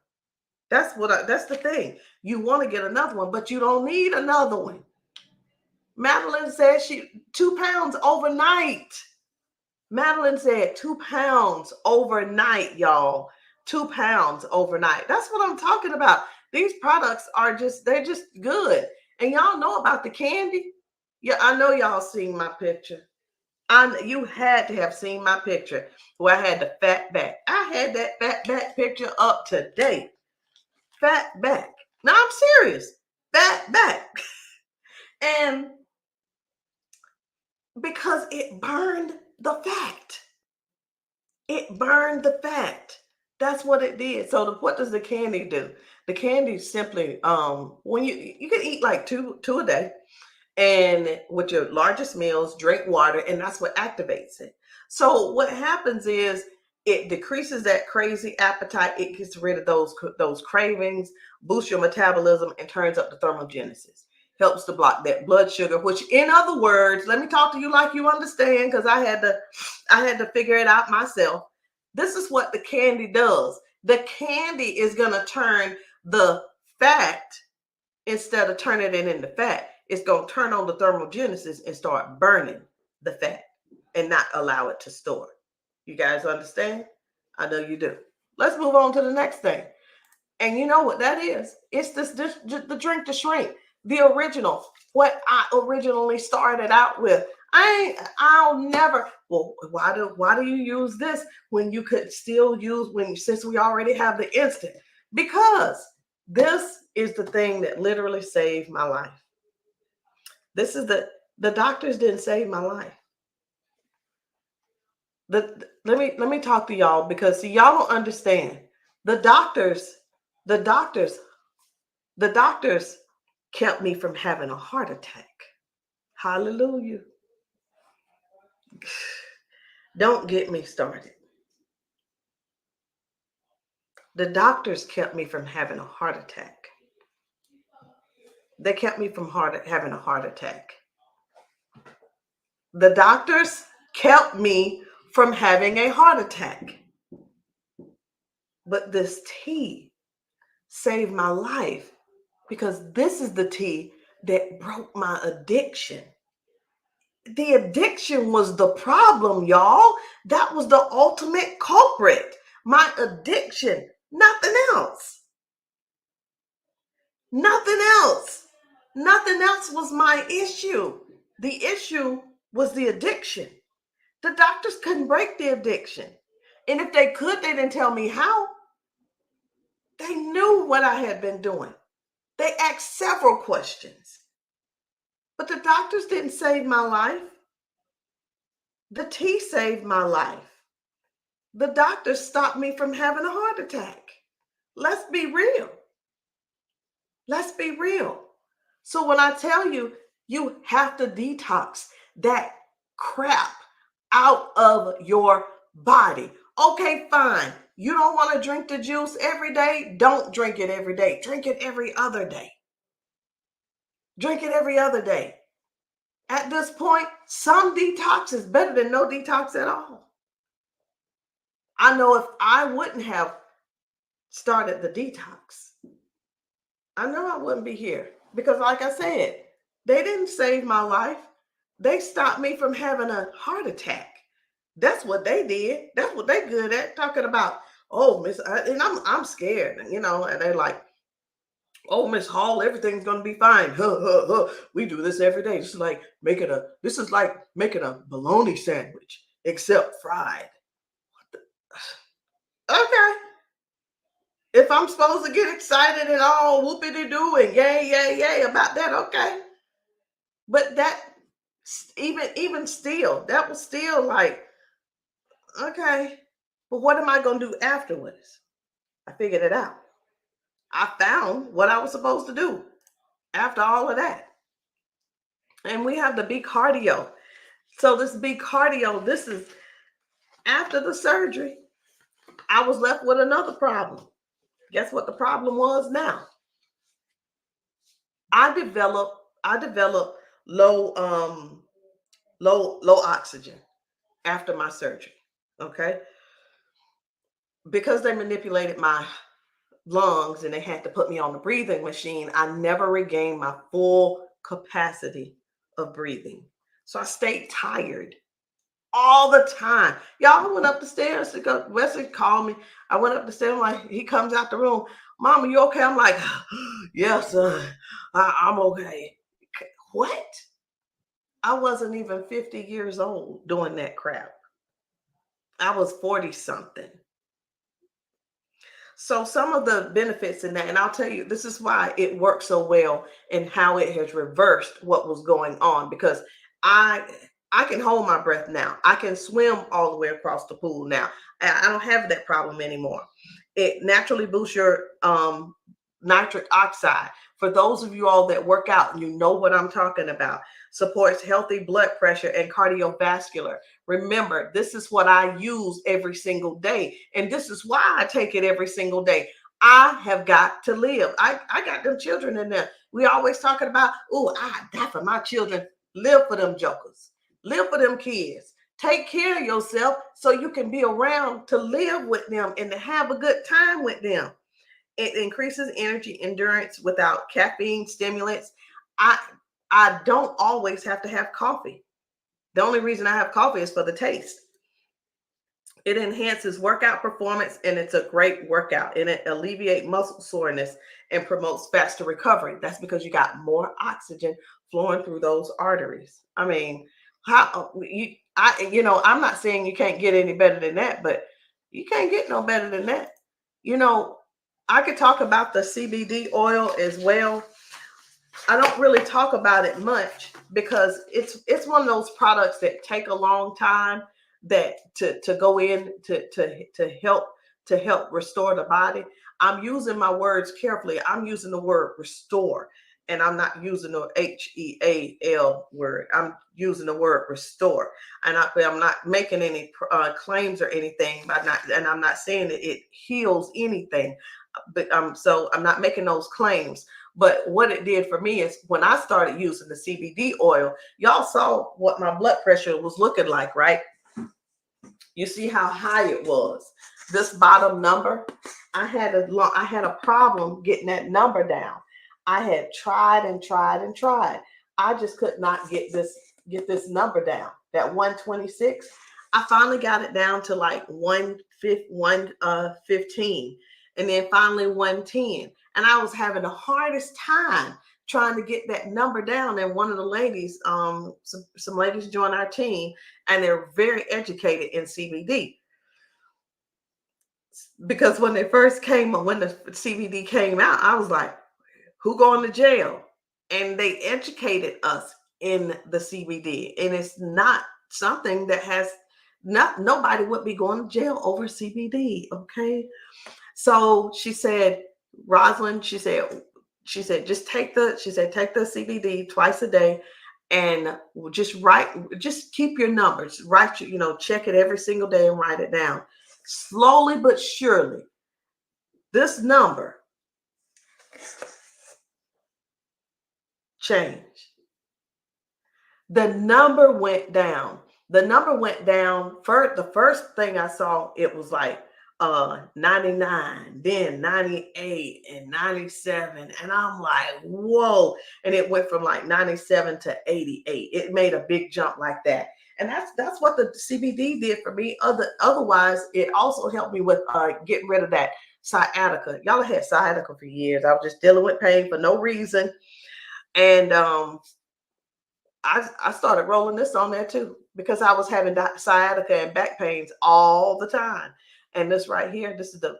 That's the thing. You want to get another one, but you don't need another one. Madeline said 2 pounds overnight. Madeline said 2 pounds overnight, y'all. 2 pounds overnight. That's what I'm talking about. These products they're just good. And y'all know about the candy. Yeah, I know y'all seen my picture. You had to have seen my picture where I had the fat back. I had that fat back picture up to date. Fat back. Now I'm serious. Fat back. And because it burned the fat. It burned the fat. That's what it did. So what does the candy do? The candy simply, when you can eat like two a day, and with your largest meals, drink water, and that's what activates it. So what happens is It decreases that crazy appetite. It gets rid of those cravings, boosts your metabolism, and turns up the thermogenesis. Helps to block that blood sugar, which, in other words, let me talk to you like you understand, because I had to figure it out myself. This is what the candy does. The candy is going to turn the fat, instead of turning it into fat, it's going to turn on the thermogenesis and start burning the fat and not allow it to store. You guys understand? I know you do. Let's move on to the next thing. And you know what that is? It's the drink to shrink, the original, what I originally started out with. I'll never. Well, why do you use this when you could still use since we already have the instant? Because this is the thing that literally saved my life. This is the doctors didn't save my life. Let me talk to y'all, because see, y'all don't understand. The doctors kept me from having a heart attack. Hallelujah. Don't get me started. The doctors kept me from having a heart attack. They kept me from having a heart attack. The doctors kept me from having a heart attack. But this tea saved my life, because this is the tea that broke my addiction. The addiction was the problem, y'all. That was the ultimate culprit. My addiction, nothing else. Nothing else. Nothing else was my issue. The issue was the addiction. The doctors couldn't break the addiction. And if they could, they didn't tell me how. They knew what I had been doing. They asked several questions. But the doctors didn't save my life. The tea saved my life. The doctors stopped me from having a heart attack. Let's be real. Let's be real. So when I tell you, you have to detox that crap out of your body. Okay, fine. You don't want to drink the juice every day? Don't drink it every day. Drink it every other day. Drink it every other day. At this point, some detox is better than no detox at all. I know if I wouldn't have started the detox, I know I wouldn't be here, because like I said, they didn't save my life. They stopped me from having a heart attack. That's what they did. That's what they good at, talking about, oh, Miss, and I'm scared, and they're like, oh, Miss Hall, everything's gonna be fine. Huh, huh, huh. We do this every day. This is like making a bologna sandwich, except fried. Okay. If I'm supposed to get excited and all whoopity-doo and yay about that, okay. But that, even still, that was still like, okay, but what am I going to do afterwards? I figured it out. I found what I was supposed to do after all of that. And we have the big cardio. So this big cardio, this is after the surgery. I was left with another problem. Guess what the problem was now? I developed low oxygen after my surgery. Okay. Because they manipulated my lungs and they had to put me on the breathing machine, I never regained my full capacity of breathing. So I stayed tired all the time. Y'all, I went up the stairs to go. Wesley called me. I went up the stairs, like, he comes out the room. Mama, you okay? I'm like, yes, son. I'm okay. What? I wasn't even 50 years old doing that crap. I was 40 something. So some of the benefits in that, and I'll tell you, this is why it works so well and how it has reversed what was going on, because I can hold my breath now. I can swim all the way across the pool now. I don't have that problem anymore. It naturally boosts your nitric oxide. For those of you all that work out, you know what I'm talking about. Supports healthy blood pressure and cardiovascular. Remember, this is what I use every single day. And this is why I take it every single day. I have got to live. I got them children in there. We always talking about, oh, I die for my children. Live for them jokers. Live for them kids. Take care of yourself so you can be around to live with them and to have a good time with them. It increases energy endurance without caffeine stimulants. I I don't always have to have coffee. The only reason I have coffee is for the taste. It enhances workout performance and it's a great workout and it alleviates muscle soreness and promotes faster recovery. That's because you got more oxygen flowing through those arteries. I mean, how I'm not saying you can't get any better than that, but you can't get no better than that. You know, I could talk about the CBD oil as well. I don't really talk about it much because it's one of those products that take a long time that to go in to help restore the body. I'm using my words carefully. I'm using the word restore, and I'm not using the HEAL word. I'm using the word restore, and I'm not making any claims or anything. I'm not saying that it heals anything, but so I'm not making those claims. But what it did for me is when I started using the CBD oil, y'all saw what my blood pressure was looking like, right? You see how high it was. This bottom number, I had a problem getting that number down. I had tried and tried and tried. I just could not get this number down. That 126. I finally got it down to like 115, and then finally 110. And I was having the hardest time trying to get that number down. And one of the ladies, some ladies joined our team, and they're very educated in CBD because when the CBD came out, I was like, who going to jail? And they educated us in the CBD, and it's not something that has nobody would be going to jail over CBD. Okay. So she said, Rosalind, she said, take the CBD twice a day and just keep your numbers, check it every single day and write it down. Slowly but surely, this number changed. The number went down. The first thing I saw, it was like 99, then 98 and 97. And I'm like, whoa. And it went from like 97 to 88. It made a big jump like that. And that's what the CBD did for me. Otherwise, it also helped me with getting rid of that sciatica. Y'all had sciatica for years. I was just dealing with pain for no reason. And I started rolling this on there too because I was having sciatica and back pains all the time. And this right here, this is the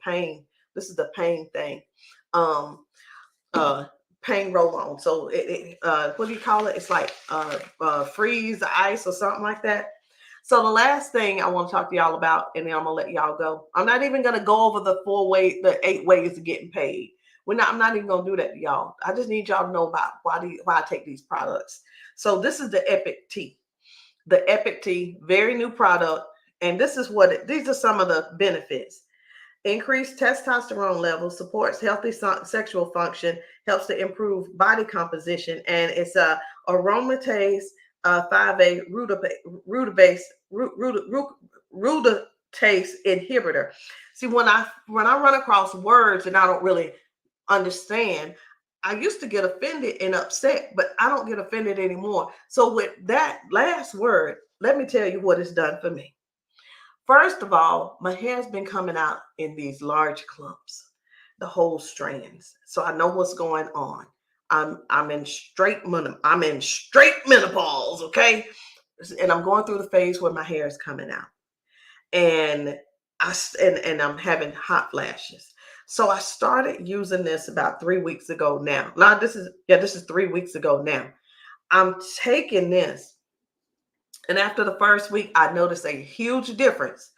pain. This is the pain thing. Um, Pain roll on. So what do you call it? It's like freeze ice or something like that. So the last thing I want to talk to y'all about, and then I'm gonna let y'all go. I'm not even gonna go over the 8 ways of getting paid. I'm not even gonna do that, y'all. I just need y'all to know about why I take these products. So this is the Epic Tea. The Epic Tea, very new product. And these are some of the benefits. Increased testosterone levels, supports healthy sexual function, helps to improve body composition, and it's a aromatase 5A rutase inhibitor. See, when I run across words and I don't really understand, I used to get offended and upset, but I don't get offended anymore. So with that last word, let me tell you what it's done for me. First of all, my hair's been coming out in these large clumps, the whole strands. So I know what's going on. I'm in straight menopause, okay? And I'm going through the phase where my hair is coming out. And I'm having hot flashes. So I started using this about 3 weeks ago now. Now this is 3 weeks ago now. I'm taking this, and after the first week, I noticed a huge difference,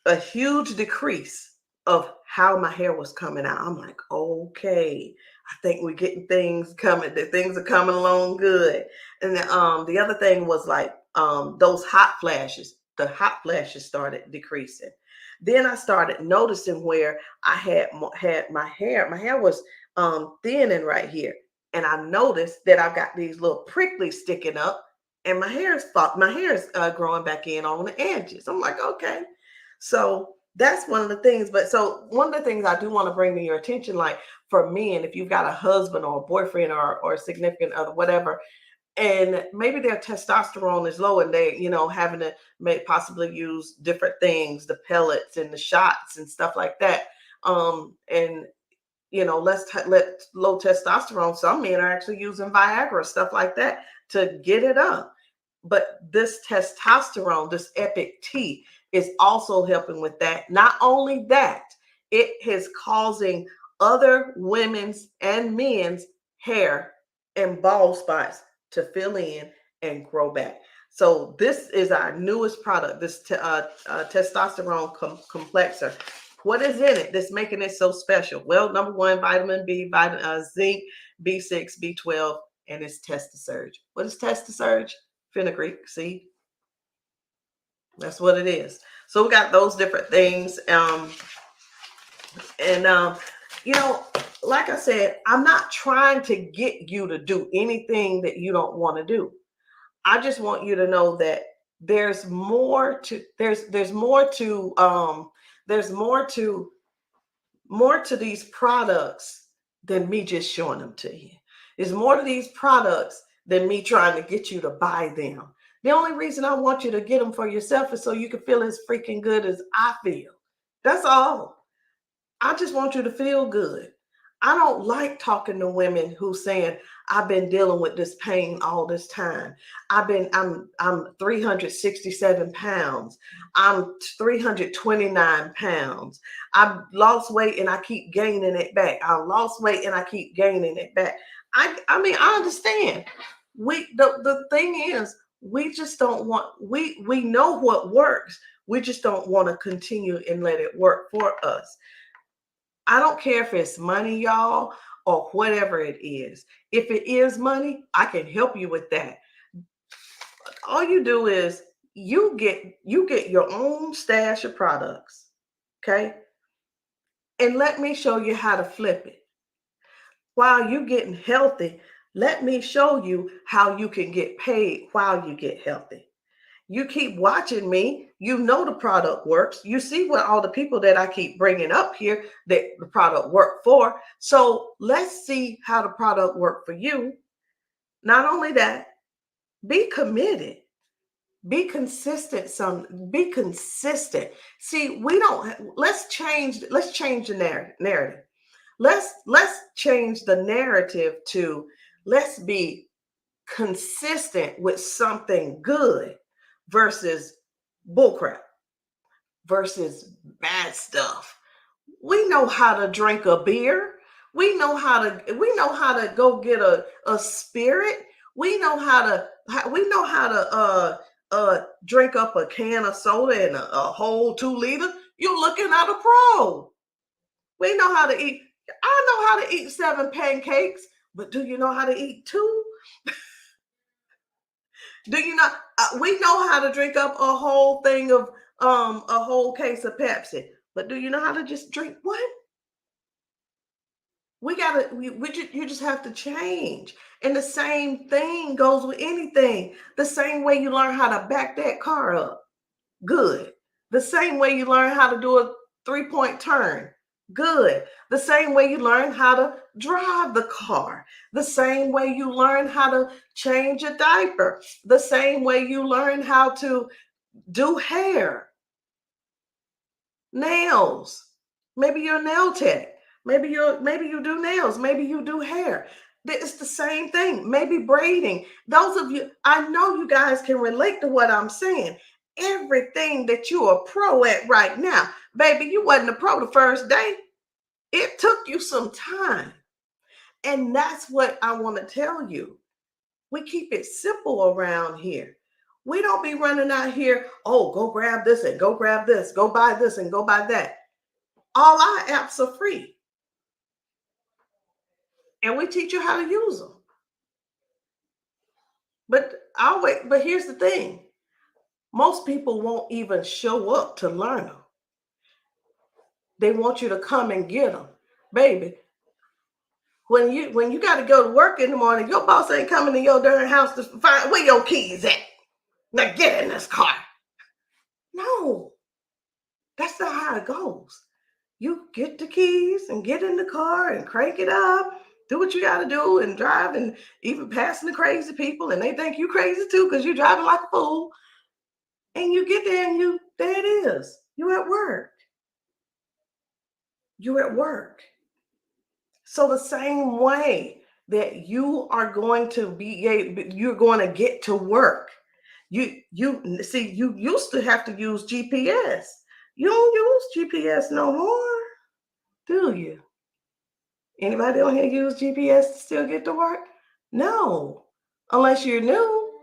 a huge decrease of how my hair was coming out. I'm like, okay, I think we're getting things coming. The things are coming along good. And the other thing was like those hot flashes. The hot flashes started decreasing. Then I started noticing where I had my hair. My hair was thinning right here, and I noticed that I've got these little prickly sticking up, and my hair is growing back in on the edges. I'm like, okay, so that's one of the things. But so one of the things I do want to bring to your attention, like for men, if you've got a husband or a boyfriend or a significant other, whatever, and maybe their testosterone is low and they, having to possibly use different things, the pellets and the shots and stuff like that. And let low testosterone. Some men are actually using Viagra, stuff like that, to get it up. But this testosterone, this Epic T, is also helping with that. Not only that, it is causing other women's and men's hair and bald spots to fill in and grow back. So this is our newest product, this testosterone complexer. What is in it that's making it so special? Well, number one, vitamin B, zinc, B6, B12, and it's Testasurge. What is Testasurge? Fenugreek seed. That's what it is. So we got those different things. And like I said, I'm not trying to get you to do anything that you don't want to do. I just want you to know that there's more to these products than me just showing them to you. There's more to these products than me trying to get you to buy them. The only reason I want you to get them for yourself is so you can feel as freaking good as I feel. That's all. I just want you to feel good. I don't like talking to women who saying, I've been dealing with this pain all this time. I'm 367 pounds. I'm 329 pounds. I've lost weight and I keep gaining it back. I lost weight and I keep gaining it back. I mean, I understand. The thing is, we just don't want, we know what works. We just don't want to continue and let it work for us. I don't care if it's money, y'all, or whatever it is. If it is money, I can help you with that. All you do is you get your own stash of products, okay? And let me show you how to flip it. While you're getting healthy, let me show you how you can get paid while you get healthy. You keep watching me, you know the product works. You see what all the people that I keep bringing up here that the product worked for. So let's see how the product worked for you. Not only that, be committed. Be consistent. Be consistent. See, let's change the narrative. Let's change the narrative to let's be consistent with something good versus bullcrap, versus bad stuff. We know how to drink a beer. We know how to go get a spirit. We know how to drink up a can of soda and a whole 2 liter. You're looking at a pro. We know how to eat. I know how to eat 7 pancakes, but do you know how to eat 2? Do you not? We know how to drink up a whole thing of a whole case of Pepsi, but do you know how to just drink one? You just have to change. And the same thing goes with anything. The same way you learn how to back that car up, good. The same way you learn how to do a 3-point turn, good. The same way you learn how to drive the car, the same way you learn how to change a diaper, the same way you learn how to do hair, nails. Maybe you're a nail tech. Maybe you do nails. Maybe you do hair. It's the same thing. Maybe braiding. Those of you, I know you guys can relate to what I'm saying. Everything that you are pro at right now, baby, you wasn't a pro the first day. It took you some time. And that's what I want to tell you. We keep it simple around here. We don't be running out here, oh, go grab this and go grab this, go buy this and go buy that. All our apps are free, and we teach you how to use them. But here's the thing: most people won't even show up to learn them. They want you to come and get them, baby. When you got to go to work in the morning, your boss ain't coming to your darn house to find where your keys at. Now get in this car. No, that's not how it goes. You get the keys and get in the car and crank it up, do what you got to do, and drive, and even passing the crazy people, and they think you crazy too because you're driving like a fool. And you get there and there it is. You at work. You at work. So the same way that you are going to you're going to get to work. You see, you used to have to use GPS. You don't use GPS no more, do you? Anybody on here use GPS to still get to work? No, unless you're new.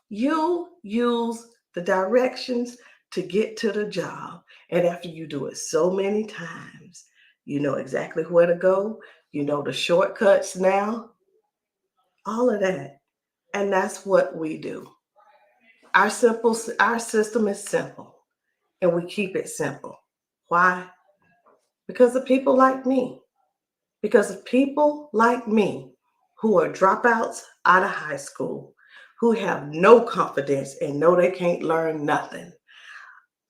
You use the directions to get to the job. And after you do it so many times, you know exactly where to go. You know the shortcuts now, all of that. And that's what we do. Our system is simple, and we keep it simple. Why? Because of people like me. Because of people like me who are dropouts out of high school, who have no confidence and know they can't learn nothing.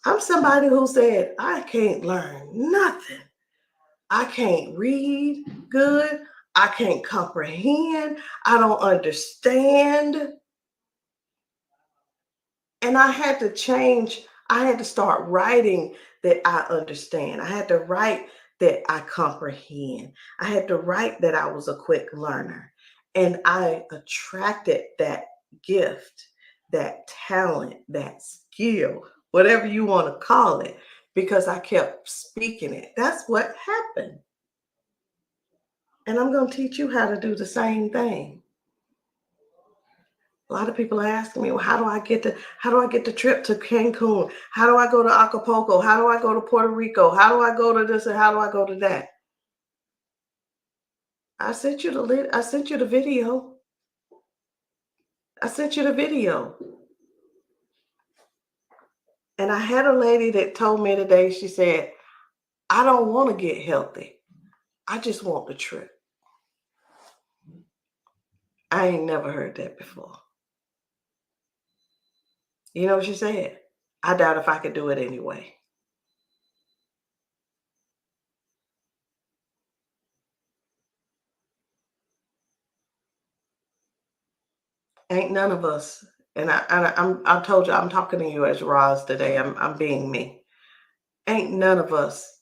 I'm somebody who said, I can't learn nothing. I can't read good. I can't comprehend. I don't understand. And I had to change. I had to start writing that I understand. I had to write that I comprehend. I had to write that I was a quick learner. And I attracted that gift, that talent, that skill, whatever you want to call it, because I kept speaking it. That's what happened. And I'm going to teach you how to do the same thing. A lot of people are asking me, well, how do I get the trip to Cancun? How do I go to Acapulco? How do I go to Puerto Rico? How do I go to this and how do I go to that? I sent you the video. I sent you the video. And I had a lady that told me today, she said, I don't want to get healthy. I just want the trip. I ain't never heard that before. You know what she said? I doubt if I could do it anyway. Ain't none of us, and I told you I'm talking to you as Roz today. I'm being me. Ain't none of us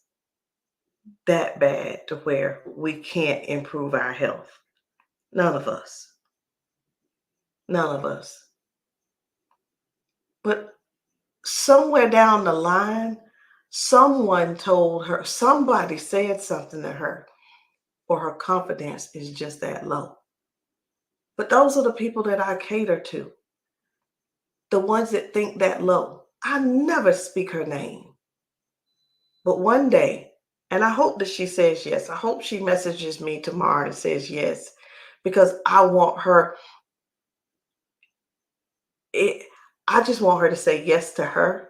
that bad to where we can't improve our health. None of us. None of us. But somewhere down the line, someone told her, somebody said something to her, or her confidence is just that low. But those are the people that I cater to, the ones that think that low. I never speak her name. But one day, and I hope that she says yes. I hope she messages me tomorrow and says yes, because I want her. It, I just want her to say yes to her,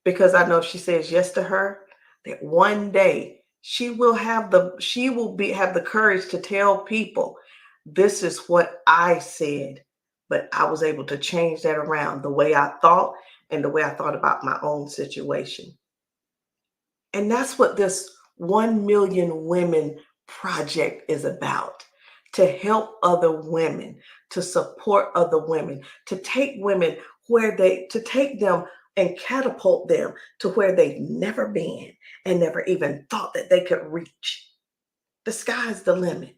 because I know if she says yes to her, that one day she will be have the courage to tell people, this is what I said, but I was able to change that around the way I thought and the way I thought about my own situation. And that's what this 1 million women project is about, to help other women, to support other women, to take women to take them and catapult them to where they've never been and never even thought that they could reach. The sky's the limit.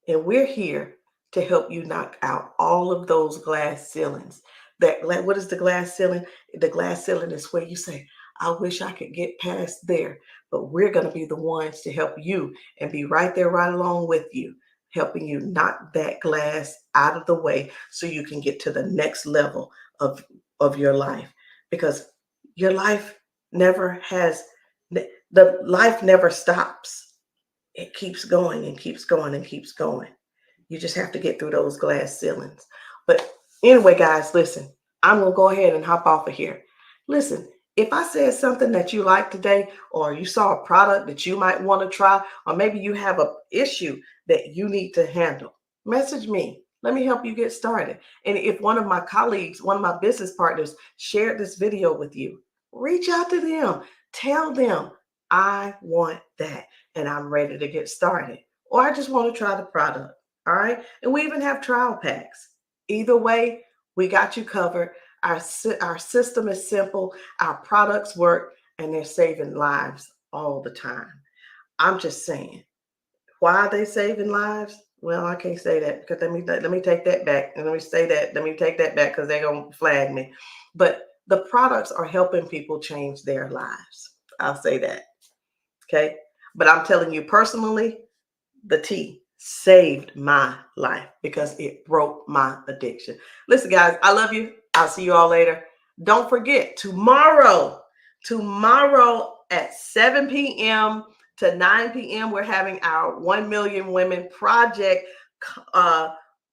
And we're here to help you knock out all of those glass ceilings. What is the glass ceiling? The glass ceiling is where you say, I wish I could get past there, but we're going to be the ones to help you and be right there, right along with you, helping you knock that glass out of the way so you can get to the next level of your life. Because your life never has, The life never stops. It keeps going and keeps going and keeps going. You just have to get through those glass ceilings. But anyway, guys, listen, I'm going to go ahead and hop off of here. Listen, if I said something that you liked today, or you saw a product that you might want to try, or maybe you have an issue that you need to handle, message me. Let me help you get started. And if one of my colleagues, one of my business partners shared this video with you, reach out to them. Tell them, I want that and I'm ready to get started. Or I just want to try the product. All right. And we even have trial packs. Either way, we got you covered. Our system is simple. Our products work and they're saving lives all the time. I'm just saying, why are they saving lives? Well, I can't say that because let me take that back. And let me say that. Let me take that back because they're gonna flag me. But the products are helping people change their lives. I'll say that. Okay. But I'm telling you personally, the tea saved my life because it broke my addiction. Listen, guys, I love you. I'll see you all later. Don't forget, tomorrow at 7 p.m. to 9 p.m., we're having our 1 Million Women Project uh,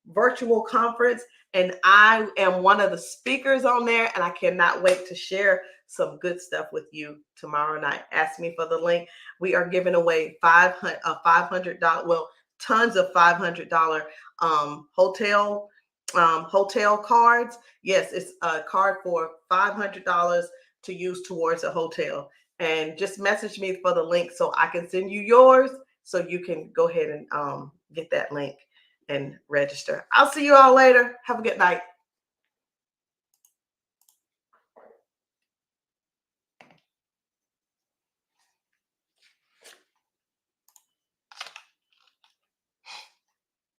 virtual conference. And I am one of the speakers on there, and I cannot wait to share some good stuff with you tomorrow night. Ask me for the link. We are giving away $500, well, tons of $500 hotel cards. Yes, it's a card for $500 to use towards a hotel. And just message me for the link so I can send you yours so you can go ahead and get that link and register. I'll see you all later. Have a good night.